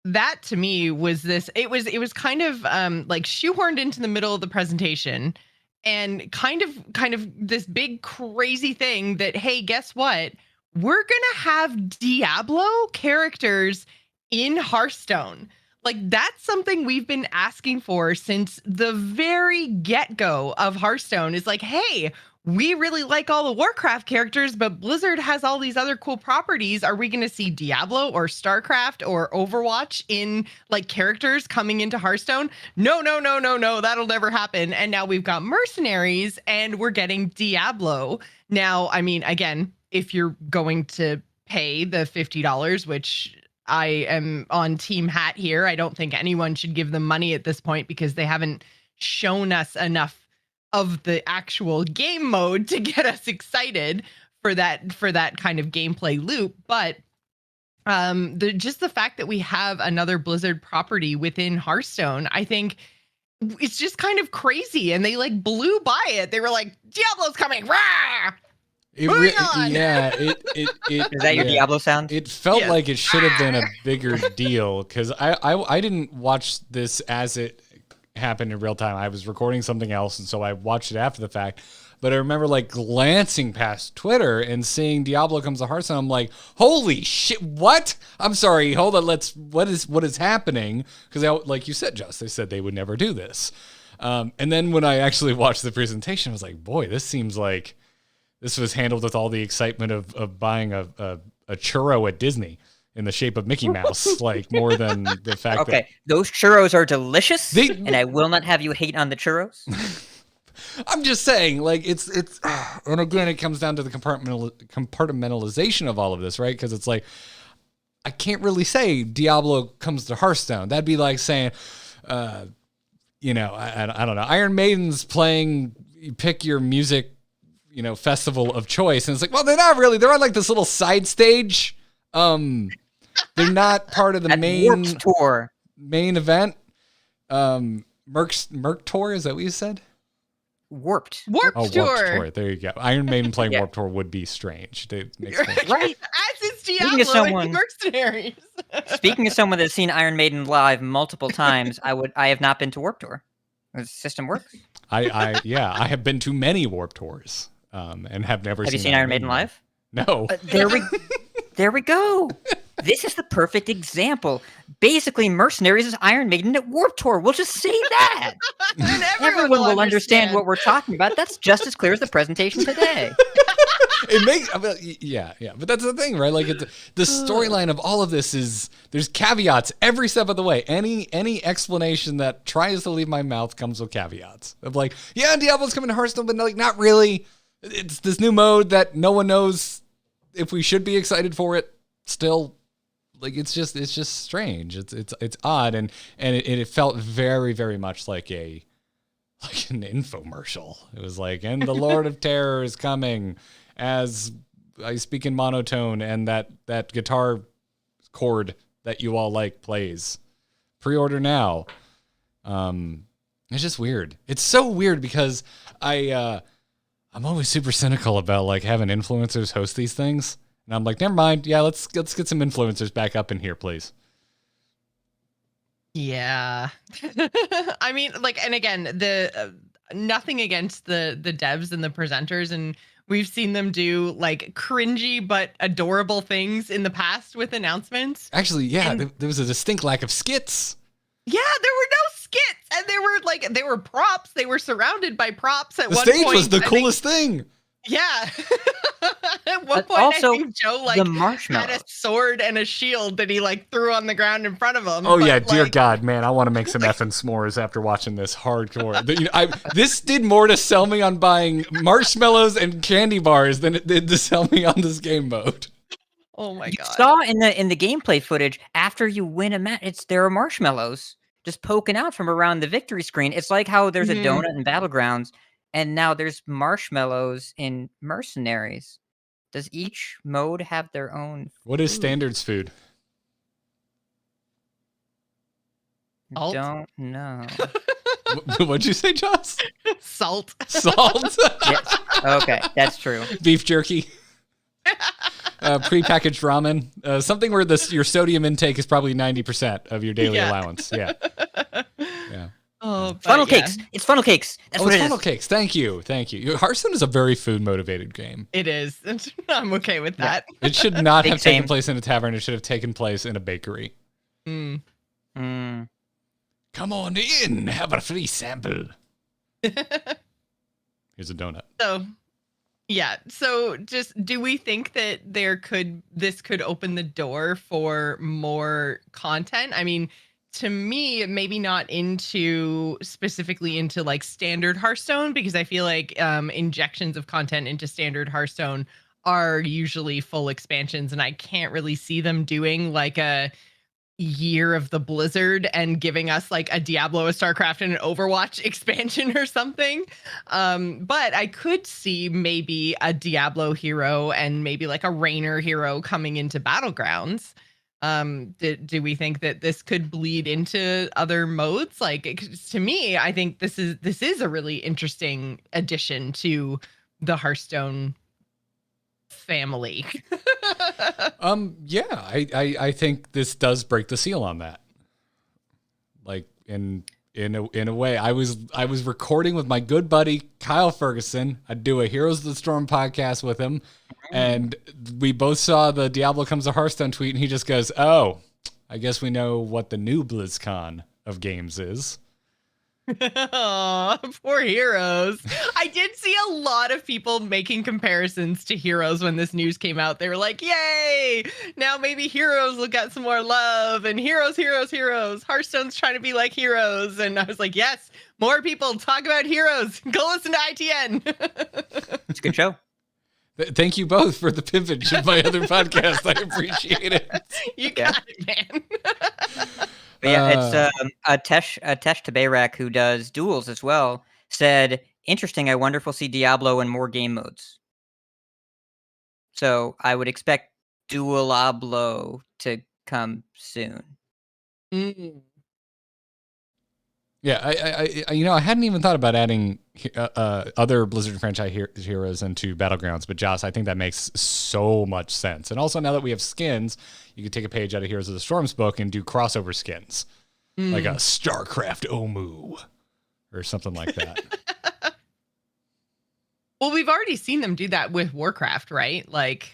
Speaker 5: that to me was this. It was kind of like shoehorned into the middle of the presentation, and kind of this big crazy thing that, hey, guess what? We're gonna have Diablo characters in Hearthstone. Like, that's something we've been asking for since the very get-go of Hearthstone. Is like, hey, we really like all the Warcraft characters, but Blizzard has all these other cool properties. Are we going to see Diablo or StarCraft or Overwatch in like characters coming into Hearthstone? No, that'll never happen. And now we've got Mercenaries, and we're getting Diablo. Now, I mean, again, if you're going to pay the $50, which I am on Team Hat here. I don't think anyone should give them money at this point because they haven't shown us enough of the actual game mode to get us excited for that kind of gameplay loop. But just the fact that we have another Blizzard property within Hearthstone, I think it's just kind of crazy. And they like blew by it. They were like, Diablo's coming. Rah! Moving on.
Speaker 1: Yeah, it
Speaker 6: Is that your Diablo sound?
Speaker 1: It felt like it should have been a bigger deal because I didn't watch this as it happened in real time. I was recording something else, and so I watched it after the fact. But I remember like glancing past Twitter and seeing Diablo comes to Hearthstone. I'm like, holy shit! What? I'm sorry. Hold on. What is happening? Because like you said, Joce, they said they would never do this. And then when I actually watched the presentation, I was like, boy, this seems like this was handled with all the excitement of buying a churro at Disney in the shape of Mickey Mouse, like more than the fact that
Speaker 6: those churros are delicious, and I will not have you hate on the churros.
Speaker 1: I'm just saying, like it's, and again, it comes down to the compartmentalization of all of this, right? Because it's like I can't really say Diablo comes to Hearthstone. That'd be like saying, I don't know, Iron Maiden's playing. You pick your music, festival of choice, and it's like, well, they're not really. They're on like this little side stage. They're not part of the main
Speaker 6: tour,
Speaker 1: main event. Merc Tour, is that what you said?
Speaker 5: Warped Tour.
Speaker 1: Warped Tour. There you go. Iron Maiden playing Warped Tour would be strange.
Speaker 5: Right. As is Diablo and Mercenaries.
Speaker 6: Speaking of someone that's seen Iron Maiden live multiple times, I have not been to Warped Tour. The system works.
Speaker 1: I have been to many Warped Tours, and have never.
Speaker 6: Have you seen Iron Maiden live?
Speaker 1: No.
Speaker 6: There we go. This is the perfect example. Basically, Mercenaries is Iron Maiden at Warped Tour. We'll just say that.
Speaker 5: And
Speaker 6: everyone will understand what we're talking about. That's just as clear as the presentation today.
Speaker 1: It makes, but that's the thing, right? Like the storyline of all of this is there's caveats every step of the way. Any explanation that tries to leave my mouth comes with caveats of like, yeah, Diablo's coming to Hearthstone, but like not really. It's this new mode that no one knows if we should be excited for it still. Like it's just strange. It's odd, and it felt very, very much like an infomercial. It was like, and the Lord of Terror is coming as I speak in monotone, and that guitar chord that you all like plays. Pre-order now. It's just weird. It's so weird because I'm always super cynical about like having influencers host these things. And I'm like, never mind. Yeah, let's get some influencers back up in here, please.
Speaker 5: Yeah. I mean, like, and again, the nothing against the devs and the presenters, and we've seen them do like cringy but adorable things in the past with announcements.
Speaker 1: Actually, yeah, there was a distinct lack of skits.
Speaker 5: Yeah, there were no skits, and they were props. They were surrounded by props at one point.
Speaker 1: The stage was the coolest thing.
Speaker 5: Yeah. At one point,
Speaker 6: also,
Speaker 5: I think Joe had a sword and a shield that he like threw on the ground in front of him.
Speaker 1: Oh yeah, dear God, man, I want to make some effing s'mores after watching this hardcore. This did more to sell me on buying marshmallows and candy bars than it did to sell me on this game mode.
Speaker 5: Oh my God!
Speaker 6: You saw in the gameplay footage after you win a match, there are marshmallows just poking out from around the victory screen. It's like how there's a donut in Battlegrounds. And now there's marshmallows in Mercenaries. Does each mode have their own food?
Speaker 1: What is Standards food?
Speaker 5: Salt?
Speaker 6: Don't know.
Speaker 1: What'd you say, Joce?
Speaker 5: Salt.
Speaker 1: Salt?
Speaker 6: Yes. Okay, that's true.
Speaker 1: Beef jerky. Prepackaged ramen. Something where your sodium intake is probably 90% of your daily allowance. Yeah. Yeah.
Speaker 5: Oh,
Speaker 6: funnel cakes. It's funnel cakes. That's what it is.
Speaker 1: Funnel cakes. Thank you. Hearthstone is a very food motivated game.
Speaker 5: It is. I'm okay with that.
Speaker 1: It should not have taken place in a tavern. It should have taken place in a bakery.
Speaker 5: Mm.
Speaker 1: Come on in. Have a free sample. Here's a donut.
Speaker 5: So just do we think that this could open the door for more content? I mean, to me, maybe not specifically into like standard Hearthstone, because I feel like injections of content into standard Hearthstone are usually full expansions, and I can't really see them doing like a Year of the Blizzard and giving us like a Diablo, a StarCraft, and an Overwatch expansion or something. But I could see maybe a Diablo hero and maybe like a Rainer hero coming into Battlegrounds. Do we think that this could bleed into other modes? Like, to me, I think this is a really interesting addition to the Hearthstone family.
Speaker 1: Yeah, I think this does break the seal on that. Like in a way, I was recording with my good buddy Kyle Ferguson. I'd do a Heroes of the Storm podcast with him, and we both saw the Diablo Comes to Hearthstone tweet, and he just goes, "Oh, I guess we know what the new BlizzCon of games is."
Speaker 5: Oh, poor Heroes. I did see a lot of people making comparisons to Heroes when this news came out. They were like, yay! Now maybe Heroes will get some more love, and Heroes. Hearthstone's trying to be like Heroes. And I was like, yes, more people talk about Heroes. Go listen to ITN.
Speaker 6: It's a good show.
Speaker 1: Thank you both for the pivot of my other podcast. I appreciate it.
Speaker 5: You got it, man.
Speaker 6: But yeah, it's Tesh Tabayrak, who does duels as well, said, interesting, I wonder if we'll see Diablo in more game modes. So I would expect Duelablo to come soon.
Speaker 5: Mm.
Speaker 1: Yeah, I hadn't even thought about adding other Blizzard franchise heroes into Battlegrounds, but Joce, I think that makes so much sense. And also now that we have skins, you could take a page out of Heroes of the Storm's book and do crossover skins, like a StarCraft Omu or something like that.
Speaker 5: Well, we've already seen them do that with Warcraft, right? Like,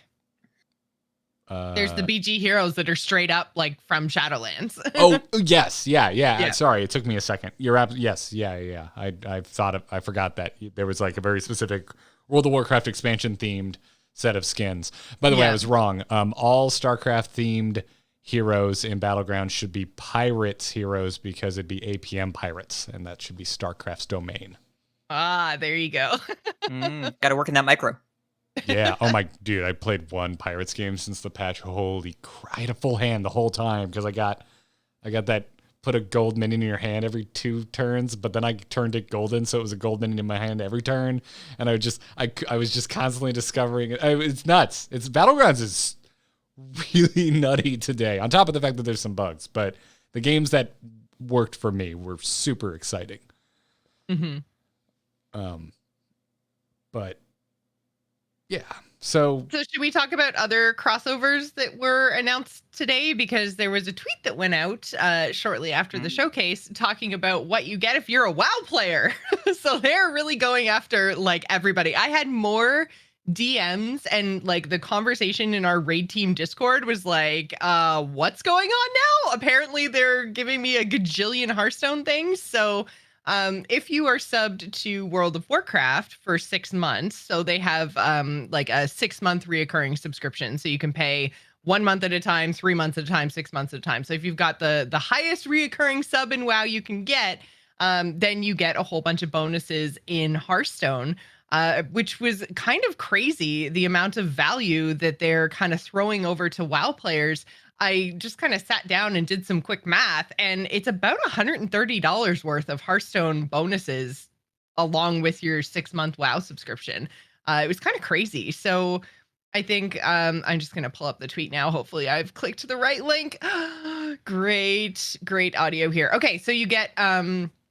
Speaker 5: there's the BG heroes that are straight up like from Shadowlands.
Speaker 1: Oh, yes. Yeah. Sorry, it took me a second. Yes. Yeah. I forgot that there was like a very specific World of Warcraft expansion themed set of skins. By the way, I was wrong. All StarCraft themed heroes in Battlegrounds should be pirates heroes because it'd be APM pirates, and that should be StarCraft's domain.
Speaker 5: Ah, there you go.
Speaker 6: Got to work in that micro.
Speaker 1: Yeah. Oh my dude, I played one Pirates game since the patch. Holy crap. I had a full hand the whole time because I got that put a gold minion in your hand every 2 turns, but then I turned it golden, so it was a gold minion in my hand every turn. And I was just constantly discovering it. It's nuts. Battlegrounds is really nutty today. On top of the fact that there's some bugs, but the games that worked for me were super exciting.
Speaker 5: Mm-hmm.
Speaker 1: But yeah. So
Speaker 5: should we talk about other crossovers that were announced today? Because there was a tweet that went out shortly after the showcase talking about what you get if you're a WoW player. So they're really going after like everybody. I had more DMs, and like the conversation in our raid team Discord was like, what's going on now? Apparently they're giving me a gajillion Hearthstone things. So if you are subbed to World of Warcraft for 6 months, so they have like a 6-month reoccurring subscription. So you can pay 1 month at a time, 3 months at a time, 6 months at a time. So if you've got the highest reoccurring sub in WoW you can get, then you get a whole bunch of bonuses in Hearthstone, which was kind of crazy, the amount of value that they're kind of throwing over to WoW players. I just kind of sat down and did some quick math, and it's about $130 worth of Hearthstone bonuses along with your 6-month WoW subscription. It was kind of crazy. So I think I'm just going to pull up the tweet now. Hopefully I've clicked the right link. Great audio here. Okay, so you get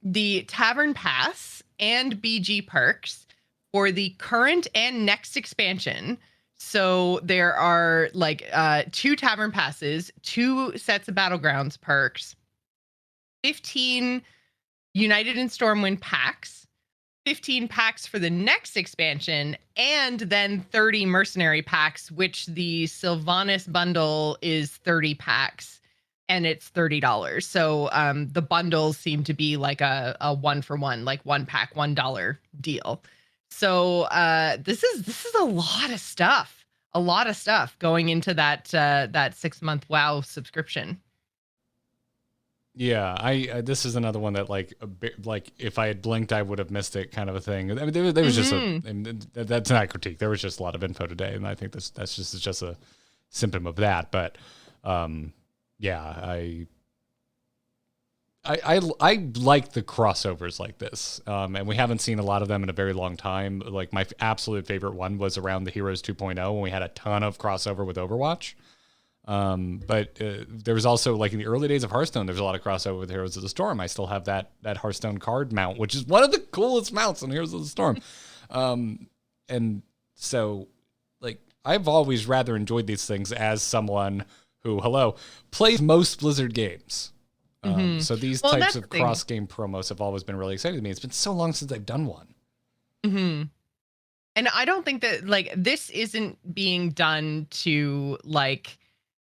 Speaker 5: the Tavern Pass and BG perks for the current and next expansion. So there are like 2 Tavern Passes, 2 sets of Battlegrounds perks, 15 United and Stormwind packs, 15 packs for the next expansion, and then 30 Mercenary packs, which the Sylvanas bundle is 30 packs, and it's $30. So the bundles seem to be like a 1-for-1, like 1 pack, $1 deal. So this is a lot of stuff going into that 6-month WoW subscription.
Speaker 1: Yeah, this is another one that like a bit, like if I had blinked, I would have missed it, kind of a thing. I mean, there was just and that's not a critique. There was just a lot of info today, and I think that's just a symptom of that. But yeah, I like the crossovers like this, and we haven't seen a lot of them in a very long time. Like my absolute favorite one was around the Heroes 2.0 when we had a ton of crossover with Overwatch. But there was also, like in the early days of Hearthstone, there's a lot of crossover with Heroes of the Storm. I still have that Hearthstone card mount, which is one of the coolest mounts in Heroes of the Storm. And so, like, I've always rather enjoyed these things as someone who, plays most Blizzard games. So these types of cross-game promos have always been really exciting to me. It's been so long since I've done one.
Speaker 5: Mm-hmm. And I don't think that, like, this isn't being done to, like,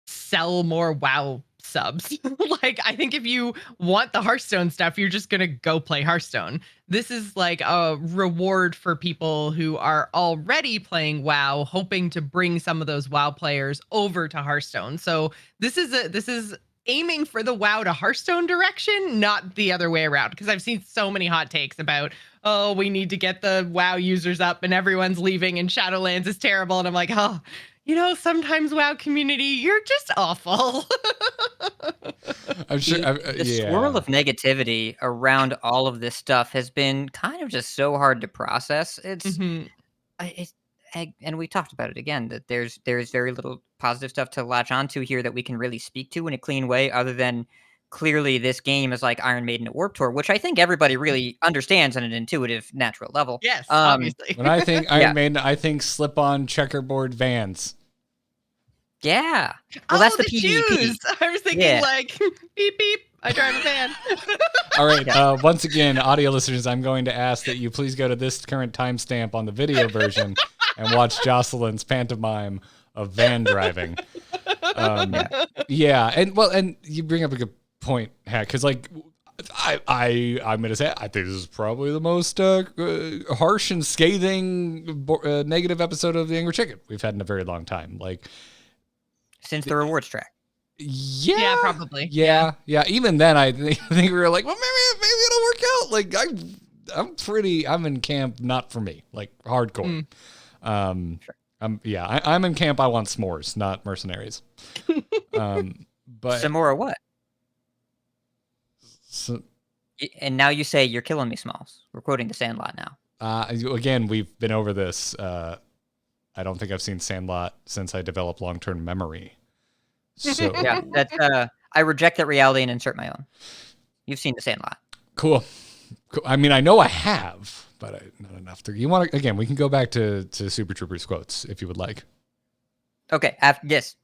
Speaker 5: sell more WoW subs. Like, I think if you want the Hearthstone stuff, you're just gonna go play Hearthstone. This is like a reward for people who are already playing WoW, hoping to bring some of those WoW players over to Hearthstone. So this is aiming for the WoW to Hearthstone direction, not the other way around. Because I've seen so many hot takes about, oh, we need to get the WoW users up and everyone's leaving and Shadowlands is terrible. And I'm like, oh, sometimes WoW community, you're just awful.
Speaker 1: I'm sure
Speaker 6: the swirl of negativity around all of this stuff has been kind of just so hard to process. And we talked about it again, that there's very little positive stuff to latch onto here that we can really speak to in a clean way, other than clearly this game is like Iron Maiden at Warped Tour, which I think everybody really understands on an intuitive, natural level.
Speaker 5: Yes, obviously.
Speaker 1: When I think Iron Maiden, I think slip-on checkerboard Vans.
Speaker 6: Yeah. Well, that's the
Speaker 5: PvP. I was thinking like, beep, beep, I drive a van.
Speaker 1: All right. Once again, audio listeners, I'm going to ask that you please go to this current timestamp on the video version and watch Jocelyn's pantomime of van driving. Yeah. And you bring up a good point, Hack, because like I'm gonna say I think this is probably the most harsh and scathing negative episode of The Angry Chicken we've had in a very long time. Like
Speaker 6: since the rewards track.
Speaker 5: Yeah, probably.
Speaker 1: Yeah. Even then, I think we were like, well, maybe it'll work out. Like I'm in camp, not for me, like hardcore.
Speaker 6: Sure.
Speaker 1: I'm in camp. I want s'mores, not mercenaries. But
Speaker 6: some more or what?
Speaker 1: So,
Speaker 6: and now you say you're killing me, Smalls. We're quoting the Sandlot now.
Speaker 1: Again, we've been over this. I don't think I've seen Sandlot since I developed long-term memory. So
Speaker 6: yeah, that's I reject that reality and insert my own. You've seen the Sandlot. Cool.
Speaker 1: I mean, I know I have, but not enough to. You want to again? We can go back to Super Troopers quotes if you would like.
Speaker 6: Okay. Yes.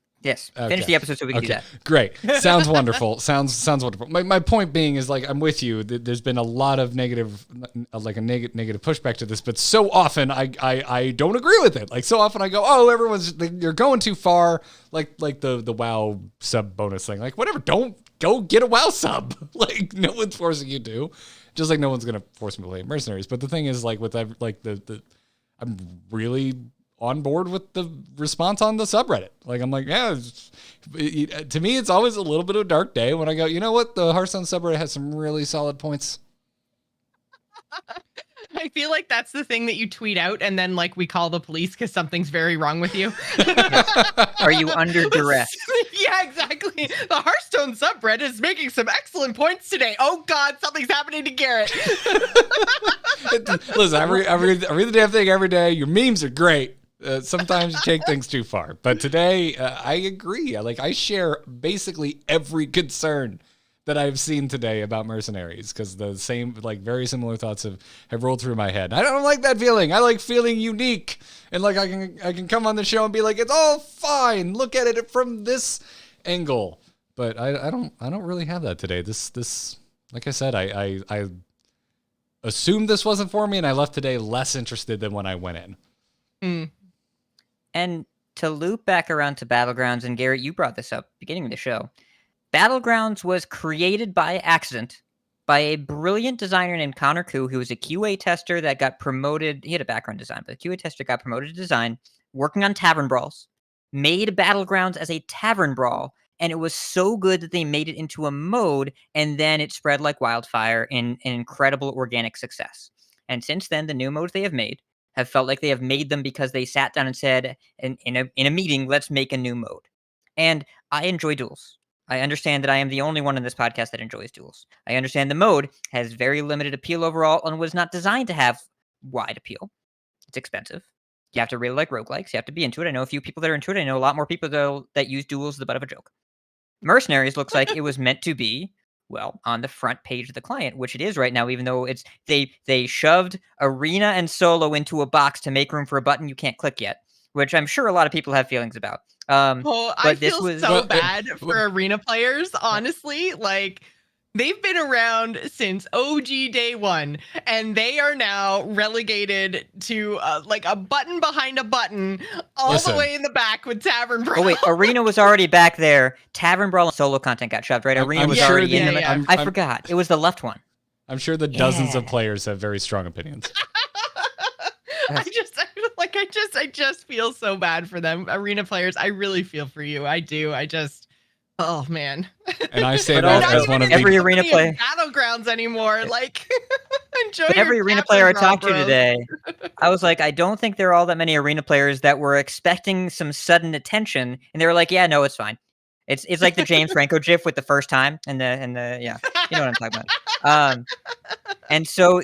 Speaker 1: Okay.
Speaker 6: Finish the episode so we can do that.
Speaker 1: Great. Sounds wonderful. Sounds wonderful. My point being is, like, I'm with you. There's been a lot of negative pushback to this, but so often I don't agree with it. Like, so often I go, oh, you're going too far. Like the WoW sub bonus thing. Like, whatever. Don't go get a WoW sub. Like, no one's forcing you to. Just like no one's gonna force me to play Mercenaries. But the thing is, like, with I'm really on board with the response on the subreddit. Like, I'm like, yeah, to me, it's always a little bit of a dark day when I go, you know what? The Hearthstone subreddit has some really solid points.
Speaker 5: I feel like that's the thing that you tweet out and then like we call the police because something's very wrong with you.
Speaker 6: Are you under duress?
Speaker 5: Yeah, exactly. The Hearthstone subreddit is making some excellent points today. Oh God, something's happening to Garrett.
Speaker 1: Listen, I read the damn thing every day. Your memes are great. Sometimes you take things too far, but today I agree. I share basically every concern that I've seen today about Mercenaries, because the same, like, very similar thoughts have rolled through my head. I don't like that feeling. I like feeling unique, and like I can come on the show and be like, it's all fine. Look at it from this angle. But I don't really have that today. This like I said, I assumed this wasn't for me, and I left today less interested than when I went in.
Speaker 6: And to loop back around to Battlegrounds, and Garrett, you brought this up beginning of the show. Battlegrounds was created by accident by a brilliant designer named Connor Koo, who was a QA tester that got promoted. He had a background in design, but the QA tester got promoted to design, working on tavern brawls, made Battlegrounds as a tavern brawl, And it was so good that they made it into a mode, and then it spread like wildfire in an incredible organic success. And since then, the new modes they have made have felt like they have made them because they sat down and said in a meeting, let's make a new mode. And I enjoy duels. I understand that I am the only one in this podcast that enjoys duels. I understand the mode has very limited appeal overall and was not designed to have wide appeal. It's expensive. You have to really like roguelikes. You have to be into it. I know a few people that are into it. I know a lot more people that use duels as the butt of a joke. Mercenaries looks like it was meant to be, well, on the front page of the client, which it is right now, even though it's they shoved arena and solo into a box to make room for a button you can't click yet, which I'm sure a lot of people have feelings about.
Speaker 5: Oh, I
Speaker 6: But this
Speaker 5: feel
Speaker 6: was
Speaker 5: so bad for arena players, honestly. Like, they've been around since OG day one, and they are now relegated to like a button behind a button all
Speaker 1: Listen.
Speaker 5: the way in the back with Tavern Brawl.
Speaker 6: Oh wait, Arena was already back there. Tavern Brawl and solo content got shoved, right? Arena
Speaker 1: I'm
Speaker 6: was
Speaker 1: sure
Speaker 6: already in
Speaker 5: the-
Speaker 6: the.
Speaker 5: Yeah, yeah.
Speaker 6: I forgot. It was the left one.
Speaker 1: I'm sure the dozens of
Speaker 6: Yeah.
Speaker 1: players have very strong opinions.
Speaker 5: I just feel so bad for them, arena players. I really feel for you. I do. Oh man.
Speaker 1: And I say
Speaker 6: But
Speaker 1: that
Speaker 6: also,
Speaker 1: as one of the
Speaker 6: every arena player,
Speaker 5: Battlegrounds anymore. Like, enjoy
Speaker 6: but every
Speaker 5: your
Speaker 6: arena
Speaker 5: Tavern
Speaker 6: player I
Speaker 5: Brawl,
Speaker 6: talked to
Speaker 5: bros.
Speaker 6: today, I was like, I don't think there are all that many arena players that were expecting some sudden attention, and they were like, yeah, no, it's fine. It's like the James Franco gif with the first time and the yeah, you know what I'm talking about. And so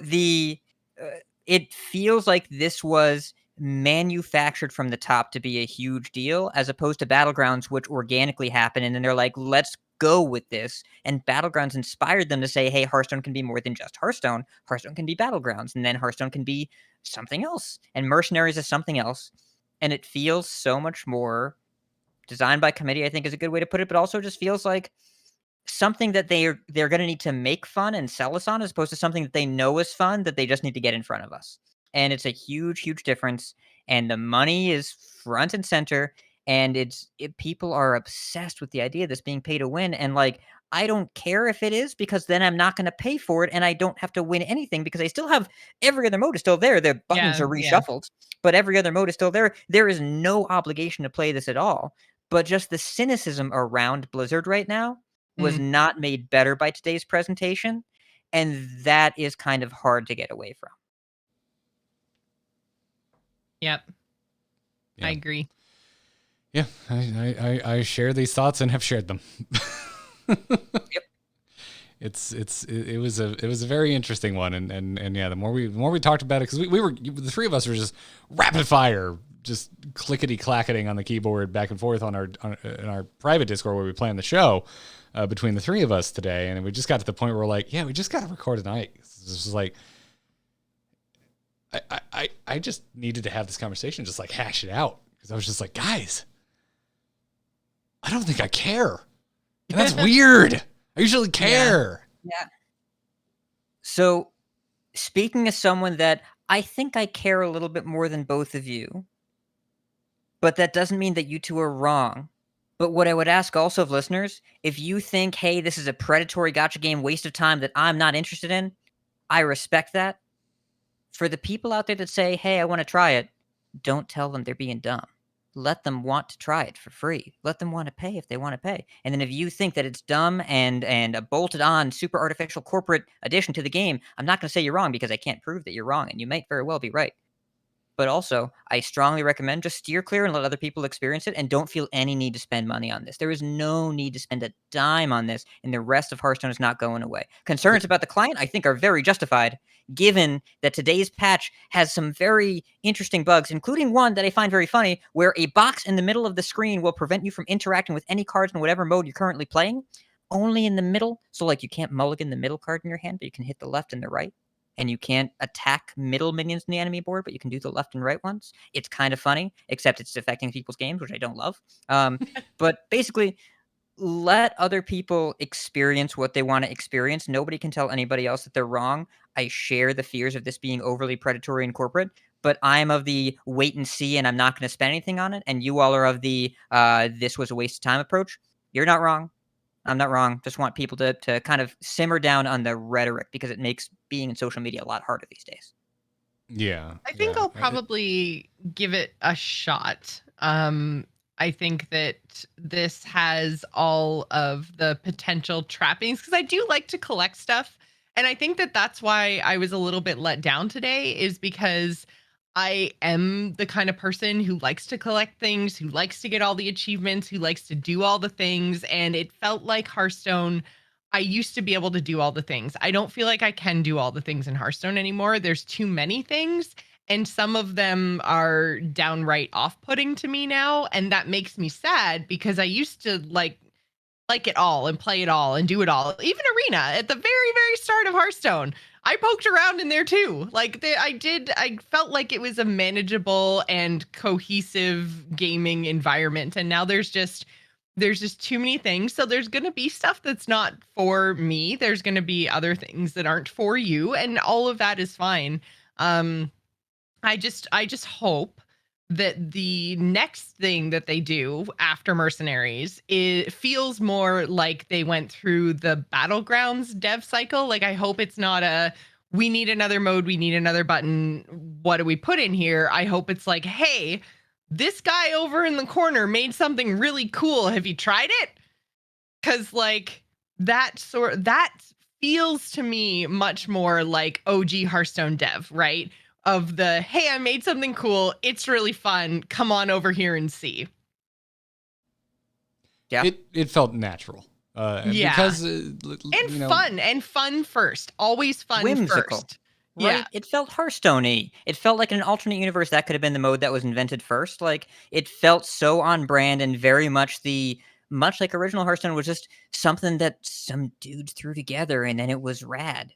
Speaker 6: it feels like this was manufactured from the top to be a huge deal, as opposed to Battlegrounds, which organically happened, and then they're like, let's go with this. And Battlegrounds inspired them to say, hey, Hearthstone can be more than just Hearthstone. Hearthstone can be Battlegrounds, and then Hearthstone can be something else. And Mercenaries is something else. And it feels so much more designed by committee, I think is a good way to put it, but also just feels like something that they're going to need to make fun and sell us on, as opposed to something that they know is fun that they just need to get in front of us. And it's a huge difference, and the money is front and center, and people are obsessed with the idea of this being pay to win, and like, I don't care if it is, because then I'm not going to pay for it and I don't have to win anything, because I still have every other mode is still there. The buttons are
Speaker 5: Yeah.
Speaker 6: reshuffled, but every other mode is still there. There is no obligation to play this at all. But just the cynicism around Blizzard right now was not made better by today's presentation, and that is kind of hard to get away from.
Speaker 5: Yep.
Speaker 1: Yeah.
Speaker 5: I agree.
Speaker 1: Yeah, I share these thoughts and have shared them.
Speaker 6: Yep.
Speaker 1: It was a very interesting one, and yeah, the more we talked about it, because we were, the three of us were just rapid fire, just clickety clacketing on the keyboard back and forth in our private Discord where we plan the show between the three of us today, and we just got to the point where we're like, yeah, we just got to record tonight. This was like, I just needed to have this conversation, just like hash it out, because I was just like, guys, I don't think I care. And that's weird. I usually care.
Speaker 6: Yeah. So, speaking as someone that I think I care a little bit more than both of you, but that doesn't mean that you two are wrong. But what I would ask also of listeners, if you think, hey, this is a predatory gacha game waste of time that I'm not interested in, I respect that. For the people out there that say, hey, I want to try it, don't tell them they're being dumb. Let them want to try it for free. Let them want to pay if they want to pay. And then if you think that it's dumb and a bolted on super artificial corporate addition to the game, I'm not going to say you're wrong, because I can't prove that you're wrong, and you might very well be right. But also, I strongly recommend just steer clear and let other people experience it, and don't feel any need to spend money on this. There is no need to spend a dime on this, and the rest of Hearthstone is not going away. Concerns about the client, I think, are very justified, given that today's patch has some very interesting bugs, including one that I find very funny, where a box in the middle of the screen will prevent you from interacting with any cards in whatever mode you're currently playing, only in the middle. So, like, you can't mulligan the middle card in your hand, but you can hit the left and the right. And you can't attack middle minions in the enemy board, but you can do the left and right ones. It's kind of funny, except it's affecting people's games, which I don't love. But basically, let other people experience what they want to experience. Nobody can tell anybody else that they're wrong. I share the fears of this being overly predatory and corporate, but I'm of the wait and see, and I'm not going to spend anything on it. And you all are of the this was a waste of time approach. You're not wrong. I'm not wrong. Just want people to kind of simmer down on the rhetoric, because it makes being in social media a lot harder these days.
Speaker 1: Yeah.
Speaker 5: I think I'll probably give it a shot. I think that this has all of the potential trappings because I do like to collect stuff. And I think that that's why I was a little bit let down today, is because I am the kind of person who likes to collect things, who likes to get all the achievements, who likes to do all the things. And it felt like Hearthstone, I used to be able to do all the things. I don't feel like I can do all the things in Hearthstone anymore. There's too many things. And some of them are downright off-putting to me now. And that makes me sad because I used to like it all and play it all and do it all. Even Arena at the very, very start of Hearthstone, I poked around in there too. I felt like it was a manageable and cohesive gaming environment. And now there's just too many things. So there's going to be stuff that's not for me. There's going to be other things that aren't for you. And all of that is fine. I just hope that the next thing that they do after Mercenaries, it feels more like they went through the Battlegrounds dev cycle. Like, I hope it's not we need another mode, we need another button, what do we put in here? I hope it's like, hey, this guy over in the corner made something really cool. Have you tried it? Because like that feels to me much more like OG Hearthstone dev, right? Of the, hey, I made something cool. It's really fun. Come on over here and see.
Speaker 6: Yeah.
Speaker 1: It felt natural.
Speaker 5: Yeah.
Speaker 1: Because,
Speaker 5: fun first. Always fun
Speaker 6: Whimsical.
Speaker 5: first.
Speaker 6: Right?
Speaker 5: Yeah.
Speaker 6: It felt Hearthstone-y. It felt like in an alternate universe that could have been the mode that was invented first. Like, it felt so on brand and very much much like original Hearthstone was just something that some dudes threw together and then it was rad.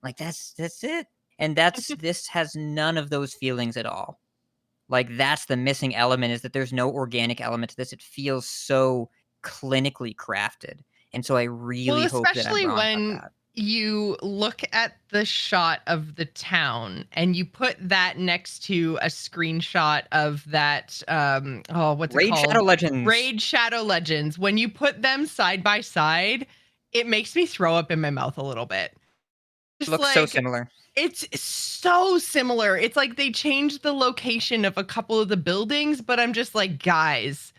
Speaker 6: Like, that's it. And this has none of those feelings at all. Like, that's the missing element, is that there's no organic element to this. It feels so clinically crafted. And so I really hope that I'm
Speaker 5: especially
Speaker 6: wrong
Speaker 5: when
Speaker 6: about that.
Speaker 5: you look at the shot of the town and you put that next to a screenshot of that what's it
Speaker 6: Raid
Speaker 5: called?
Speaker 6: Shadow Legends.
Speaker 5: Raid Shadow Legends. When you put them side by side, it makes me throw up in my mouth a little bit.
Speaker 6: It looks so similar.
Speaker 5: It's so similar. It's like they changed the location of a couple of the buildings, but I'm just like, guys,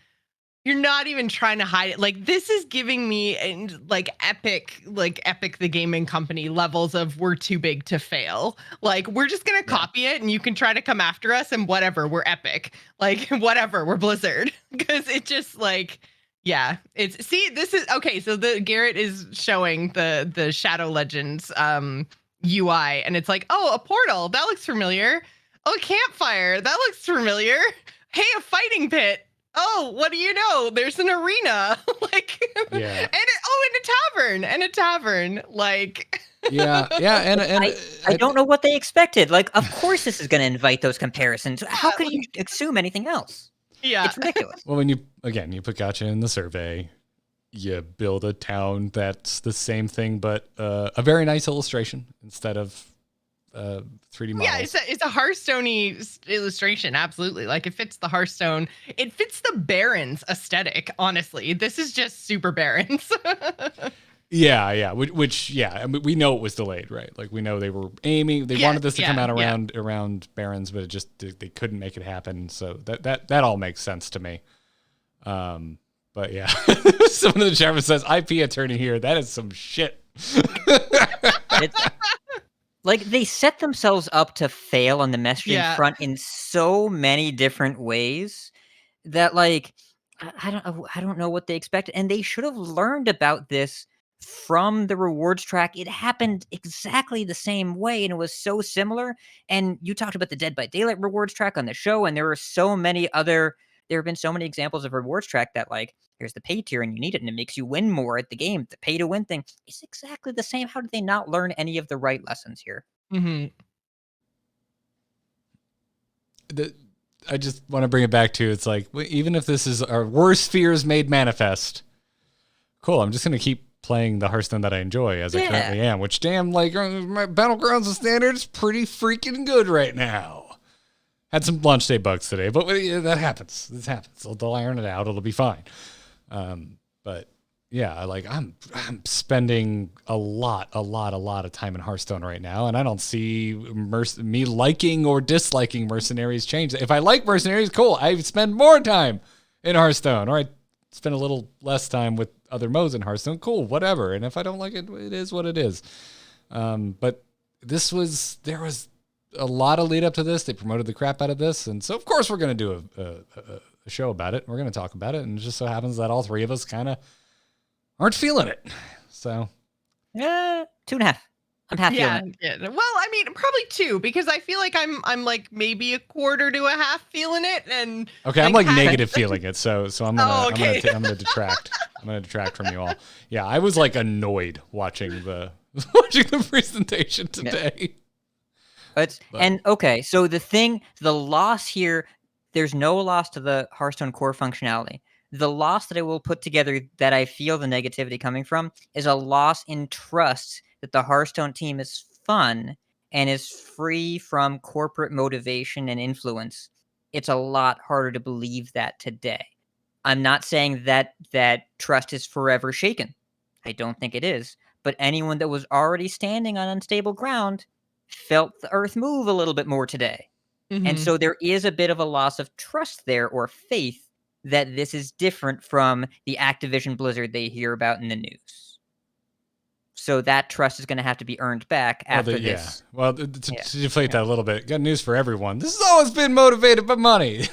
Speaker 5: you're not even trying to hide it. Like, this is giving me epic the gaming company levels of we're too big to fail. Like, we're just gonna copy it and you can try to come after us and whatever, we're epic. Like, whatever, we're Blizzard. Because it just like, yeah, this is okay. So the Garrett is showing the Shadow Legends UI, and it's like, oh, a portal, that looks familiar. Oh, a campfire, that looks familiar. Hey, a fighting pit. Oh, what do you know? There's an arena. Like,
Speaker 1: yeah.
Speaker 5: and a tavern. Like,
Speaker 1: yeah. And
Speaker 6: I don't know what they expected. Like, of course this is going to invite those comparisons. How could you assume anything else?
Speaker 5: Yeah,
Speaker 6: It's ridiculous.
Speaker 1: Well, when you put Gotcha in the survey, you build a town that's the same thing, but a very nice illustration instead of 3D models.
Speaker 5: Yeah, it's a Hearthstone-y illustration, absolutely. Like, it fits the Hearthstone. It fits the Barons aesthetic, honestly. This is just super Barons.
Speaker 1: Yeah. Which I mean, we know it was delayed, right? Like, we know they were aiming. They wanted this to come out around Barons, but they couldn't make it happen. So that all makes sense to me. But yeah, someone in the chat room says IP attorney here. That is some shit.
Speaker 6: It's, like, they set themselves up to fail on the messaging front in so many different ways that, like, I don't know what they expected, and they should have learned about this from the rewards track. It happened exactly the same way, and it was so similar. And you talked about the Dead by Daylight rewards track on the show, and there have been so many examples of rewards track that, like, here's the pay tier and you need it and it makes you win more at the game. The pay to win thing is exactly the same. How did they not learn any of the right lessons here?
Speaker 5: Mm-hmm.
Speaker 1: I just want to bring it back to, it's like, even if this is our worst fears made manifest, cool, I'm just going to keep playing the Hearthstone that I enjoy as I currently am, which like my Battlegrounds and Standards pretty freaking good right now. Had some launch day bugs today, but that happens. This happens. They'll iron it out. It'll be fine. But yeah, like I'm spending a lot of time in Hearthstone right now, and I don't see me liking or disliking Mercenaries change. If I like Mercenaries, cool, I spend more time in Hearthstone. All right, spend a little less time with other modes in Hearthstone. Cool, whatever. And if I don't like it, it is what it is. But there was a lot of lead up to this. They promoted the crap out of this. And so, of course, we're going to do a show about it. We're going to talk about it. And it just so happens that all three of us kind of aren't feeling it. So,
Speaker 6: 2.5. I'm half feeling it.
Speaker 5: Yeah. Well, I mean, probably 2 because I feel like I'm like maybe a quarter to a half feeling it, and
Speaker 1: okay, I'm like negative feeling it. So I'm gonna I'm gonna detract. I'm gonna detract from you all. Yeah, I was like annoyed watching the presentation today.
Speaker 6: And okay, so the loss here, there's no loss to the Hearthstone core functionality. The loss that I will put together that I feel the negativity coming from is a loss in trust that the Hearthstone team is fun and is free from corporate motivation and influence. It's a lot harder to believe that today. I'm not saying that trust is forever shaken. I don't think it is. But anyone that was already standing on unstable ground felt the earth move a little bit more today.
Speaker 5: Mm-hmm.
Speaker 6: And so there is a bit of a loss of trust there, or faith, that this is different from the Activision Blizzard they hear about in the news. So that trust is going to have to be earned back after this.
Speaker 1: Yeah. Well, to deflate that a little bit, got news for everyone. This has always been motivated by money.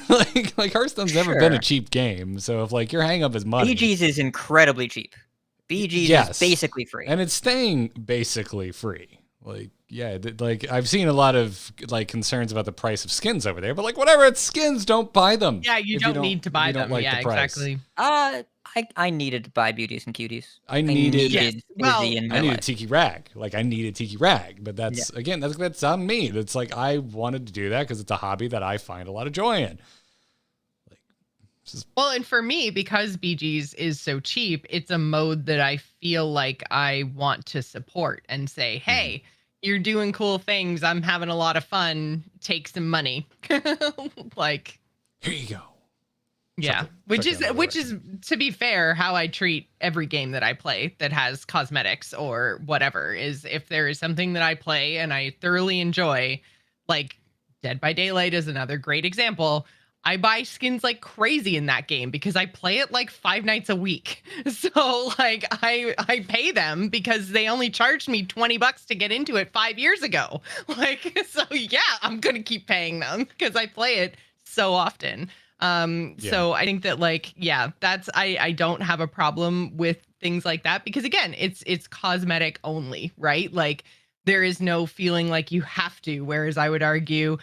Speaker 1: like Hearthstone's never been a cheap game. So if like your hang up is money.
Speaker 6: BG's is incredibly cheap. BG's is basically free.
Speaker 1: And it's staying basically free. Like, yeah, like I've seen a lot of like concerns about the price of skins over there, but like whatever, it's skins, don't buy them.
Speaker 5: Yeah, you don't need to buy them.
Speaker 1: Like
Speaker 5: yeah, exactly.
Speaker 6: I needed to buy beauties and cuties.
Speaker 1: I needed
Speaker 6: Tiki
Speaker 1: Rag. Like I needed Tiki Rag, but that's again, that's on me. That's like I wanted to do that because it's a hobby that I find a lot of joy in.
Speaker 5: Well, and for me, because BG's is so cheap, it's a mode that I feel like I want to support and say, hey, you're doing cool things. I'm having a lot of fun. Take some money. Like,
Speaker 1: here you go.
Speaker 5: Yeah, which is to be fair, how I treat every game that I play that has cosmetics or whatever. Is if there is something that I play and I thoroughly enjoy, like Dead by Daylight is another great example. I buy skins like crazy in that game because I play it like 5 nights a week. So like I pay them because they only charged me $20 to get into it 5 years ago. Like, so yeah, I'm going to keep paying them because I play it so often. So I think that like, yeah, that's, I don't have a problem with things like that because again, it's cosmetic only, right? Like there is no feeling like you have to, whereas I would argue,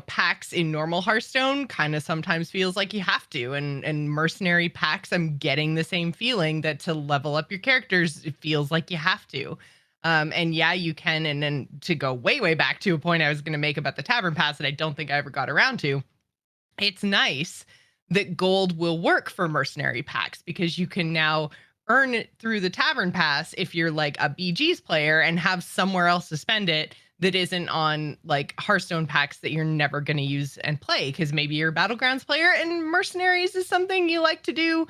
Speaker 5: packs in normal Hearthstone kind of sometimes feels like you have to. And mercenary packs, I'm getting the same feeling that to level up your characters, it feels like you have to. And yeah, you can. And then to go way, way back to a point I was going to make about the Tavern Pass that I don't think I ever got around to. It's nice that gold will work for mercenary packs because you can now earn it through the Tavern Pass if you're like a BG's player and have somewhere else to spend it that isn't on like Hearthstone packs that you're never going to use and play because maybe you're a Battlegrounds player and mercenaries is something you like to do,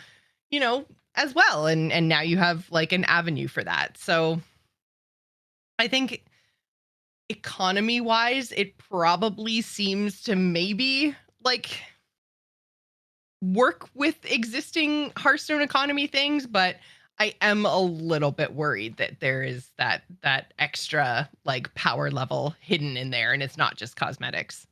Speaker 5: as well. And now you have like an avenue for that. So I think economy wise, it probably seems to maybe like work with existing Hearthstone economy things, but I am a little bit worried that there is that extra like power level hidden in there and it's not just cosmetics.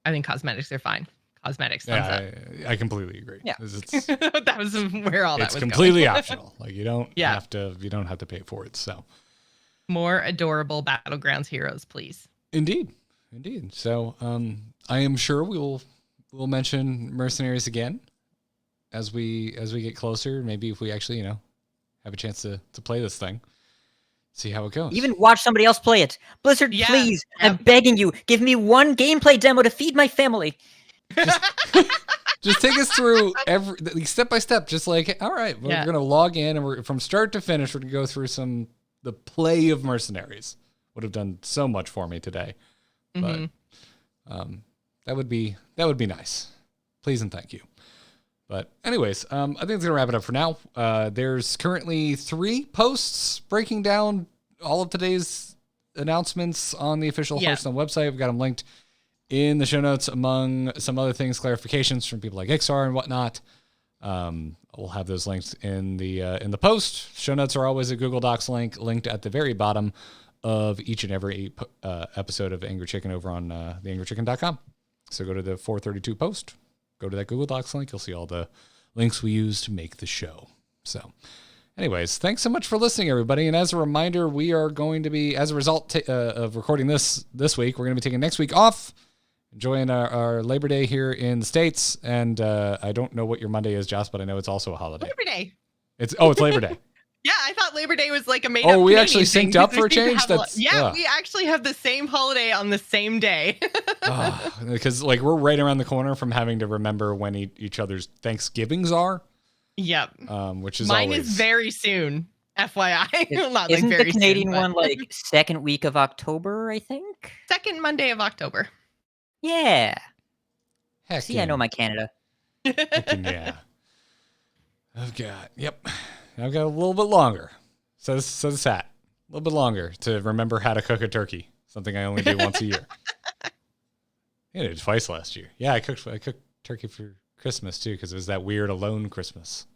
Speaker 5: I think cosmetics are fine. Cosmetics.
Speaker 1: I completely agree.
Speaker 6: Yeah.
Speaker 5: That was where all that was
Speaker 1: It's completely
Speaker 5: going.
Speaker 1: optional. Like you don't have to pay for it. So
Speaker 5: more adorable Battlegrounds heroes, please.
Speaker 1: Indeed. So I am sure we'll mention Mercenaries again as we get closer. Maybe if we actually, have a chance to play this thing, see how it goes.
Speaker 6: Even watch somebody else play it. Blizzard, please, I'm begging you, give me one gameplay demo to feed my family.
Speaker 1: Just take us through every step by step. Just like, all right, we're gonna log in and we're from start to finish. We're gonna go through the play of Mercenaries. Would have done so much for me today, but that would be nice. Please and thank you. But anyways, I think it's gonna wrap it up for now. There's currently 3 posts breaking down all of today's announcements on the official Hearthstone website. We've got them linked in the show notes, among some other things, clarifications from people like XR and whatnot. We'll have those links in the post. Show notes are always a Google Docs link linked at the very bottom of each and every episode of Angry Chicken over on theangrychicken.com. So go to the 432 post, go to that Google Docs link. You'll see all the links we use to make the show. So anyways, thanks so much for listening, everybody. And as a reminder, we are going to be, as a result of recording this week, we're going to be taking next week off, enjoying our Labor Day here in the States. And I don't know what your Monday is, Joss, but I know it's also a holiday.
Speaker 5: Labor Day.
Speaker 1: It's Labor Day.
Speaker 5: Yeah, I thought Labor Day was like a made-up.
Speaker 1: Oh, we
Speaker 5: Canadian
Speaker 1: actually
Speaker 5: thing,
Speaker 1: synced up
Speaker 5: 'cause
Speaker 1: for a
Speaker 5: we seem to
Speaker 1: change?
Speaker 5: have we actually have the same holiday on the same day.
Speaker 1: Because like we're right around the corner from having to remember when each other's Thanksgivings are.
Speaker 5: Yep.
Speaker 1: Which is
Speaker 5: mine
Speaker 1: always...
Speaker 5: is very soon. FYI. Not
Speaker 6: Isn't
Speaker 5: like very
Speaker 6: the Canadian
Speaker 5: soon,
Speaker 6: one like second week of October, I think?
Speaker 5: second Monday of October.
Speaker 6: Yeah.
Speaker 1: Heck
Speaker 6: See,
Speaker 1: yeah.
Speaker 6: I know my Canada.
Speaker 1: Heckin' yeah. I've got a little bit longer. So does Hat. A little bit longer to remember how to cook a turkey. Something I only do once a year. Yeah, I did it twice last year. Yeah, I cooked turkey for Christmas too, because it was that weird alone Christmas.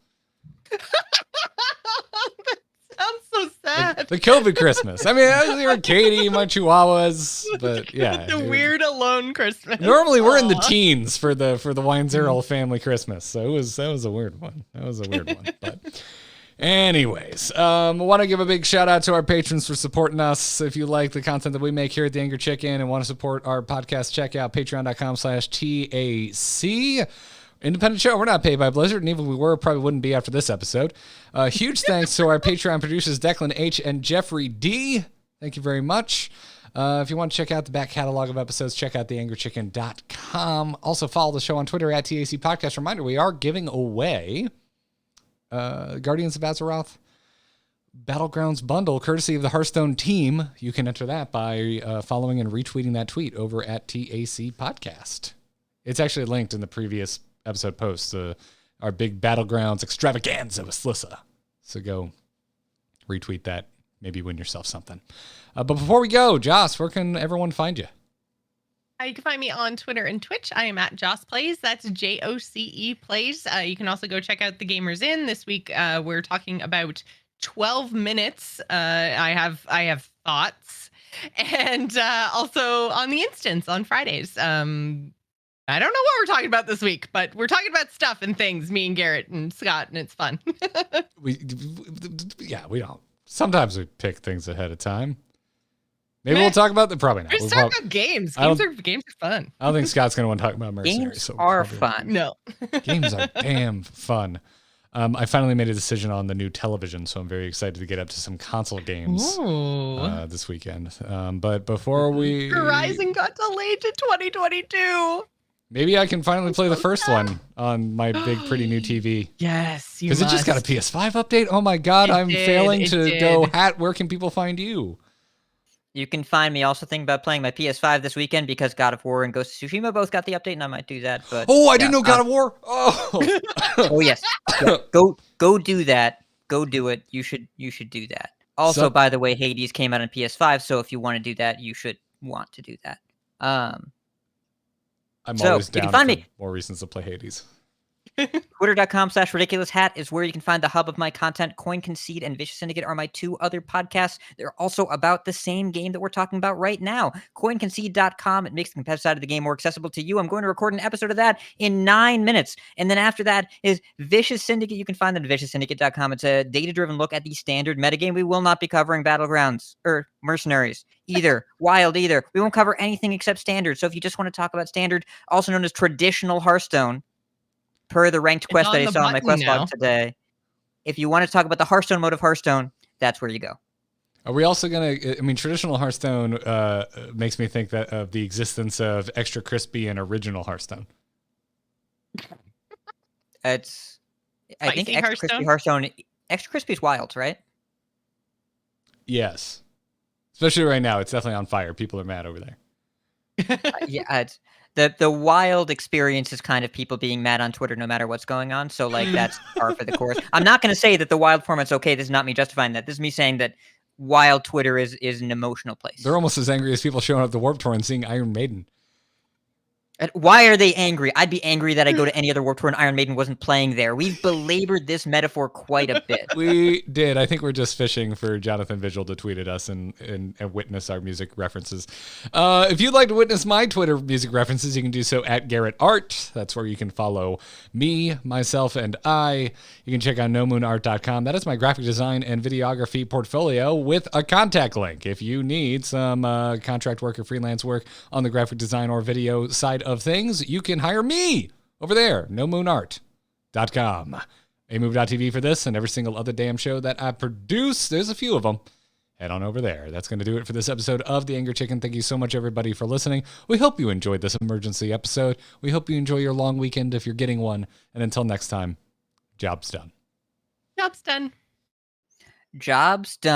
Speaker 5: Sounds so sad.
Speaker 1: The COVID Christmas. I mean, there were Katie, my chihuahuas, but yeah.
Speaker 5: The weird alone Christmas.
Speaker 1: Normally we're in the teens for the Weinzierl family Christmas, so that was a weird one. But anyways, I want to give a big shout out to our patrons for supporting us. If you like the content that we make here at the Angry Chicken and want to support our podcast, check out patreon.com/TAC. Independent show. We're not paid by Blizzard, and even if we were, probably wouldn't be after this episode. Huge thanks to our Patreon producers, Declan H. and Jeffrey D. Thank you very much. If you want to check out the back catalog of episodes, check out theangrychicken.com. Also, follow the show on Twitter at TAC Podcast. Reminder, we are giving away Guardians of Azeroth Battlegrounds bundle, courtesy of the Hearthstone team. You can enter that by following and retweeting that tweet over at TAC Podcast. It's actually linked in the previous episode post, our big Battlegrounds extravaganza with Slissa. So go retweet that, maybe win yourself something. But before we go, Joss, where can everyone find you?
Speaker 5: You can find me on Twitter and Twitch. I am at Joce Plays. That's JOCE Plays. You can also go check out the Gamers Inn. This week we're talking about 12 minutes. I have thoughts, and also on the Instance on Fridays. I don't know what we're talking about this week, but we're talking about stuff and things, me and Garrett and Scott, and it's fun.
Speaker 1: we don't. Sometimes we pick things ahead of time. Maybe we'll talk about them. Probably not.
Speaker 5: We'll talk about games. Games are fun.
Speaker 1: I don't think Scott's going to want to talk about Mercenaries.
Speaker 6: Games
Speaker 1: so
Speaker 6: are fun.
Speaker 5: No.
Speaker 1: Games are damn fun. I finally made a decision on the new television, so I'm very excited to get up to some console games this weekend. But before we...
Speaker 5: Horizon got delayed to 2022.
Speaker 1: Maybe I can finally play the first one on my big, pretty new TV.
Speaker 5: Yes, you
Speaker 1: Because it just got a PS5 update. Oh my God, I'm failing to go. Hat, where can people find you?
Speaker 6: You can find me also thinking about playing my PS5 this weekend because God of War and Ghost of Tsushima both got the update, and I might do that. But
Speaker 1: I didn't know God of War. Oh,
Speaker 6: oh yes, yeah, go do that. Go do it. You should do that. Also, by the way, Hades came out on PS5, so if you want to do that, you should want to do that.
Speaker 1: I'm
Speaker 6: so
Speaker 1: always down
Speaker 6: you can find
Speaker 1: for
Speaker 6: me.
Speaker 1: More reasons to play Hades.
Speaker 6: Twitter.com/RidiculousHat is where you can find the hub of my content. Coin Concede and Vicious Syndicate are my two other podcasts. They're also about the same game that we're talking about right now. CoinConcede.com. It makes the competitive side of the game more accessible to you. I'm going to record an episode of that in 9 minutes. And then after that is Vicious Syndicate. You can find that at ViciousSyndicate.com. It's a data-driven look at the standard metagame. We will not be covering Battlegrounds or Mercenaries either, Wild either. We won't cover anything except standard. So if you just want to talk about standard, also known as traditional Hearthstone, per the ranked quest that I saw on my quest log today. If you want to talk about the Hearthstone mode of Hearthstone, that's where you go.
Speaker 1: Are we also going to, traditional Hearthstone makes me think that of the existence of Extra Crispy and original Hearthstone.
Speaker 6: I think Extra Crispy is Wilds, right?
Speaker 1: Yes. Especially right now. It's definitely on fire. People are mad over there.
Speaker 6: It's the Wild experience is kind of people being mad on Twitter no matter what's going on. So like that's par for the course. I'm not going to say that the Wild format's okay. This is not me justifying that. This is me saying that Wild Twitter is an emotional place.
Speaker 1: They're almost as angry as people showing up at the Warped Tour and seeing Iron Maiden.
Speaker 6: And why are they angry? I'd be angry that I go to any other Warped Tour and Iron Maiden wasn't playing there. We've belabored this metaphor quite a bit.
Speaker 1: We did. I think we're just fishing for Jonathan Vigil to tweet at us and witness our music references. If you'd like to witness my Twitter music references, you can do so at Garrett Art. That's where you can follow me, myself, and I. You can check out nomoonart.com. That is my graphic design and videography portfolio with a contact link. If you need some contract work or freelance work on the graphic design or video side of things, you can hire me over there, nomoonart.com. amove.tv for this and every single other damn show that I produce. There's a few of them. Head on over there. That's going to do it for this episode of The Angry Chicken. Thank you so much, everybody, for listening. We hope you enjoyed this emergency episode. We hope you enjoy your long weekend if you're getting one. And until next time, job's done.
Speaker 5: Job's done.
Speaker 6: Job's done.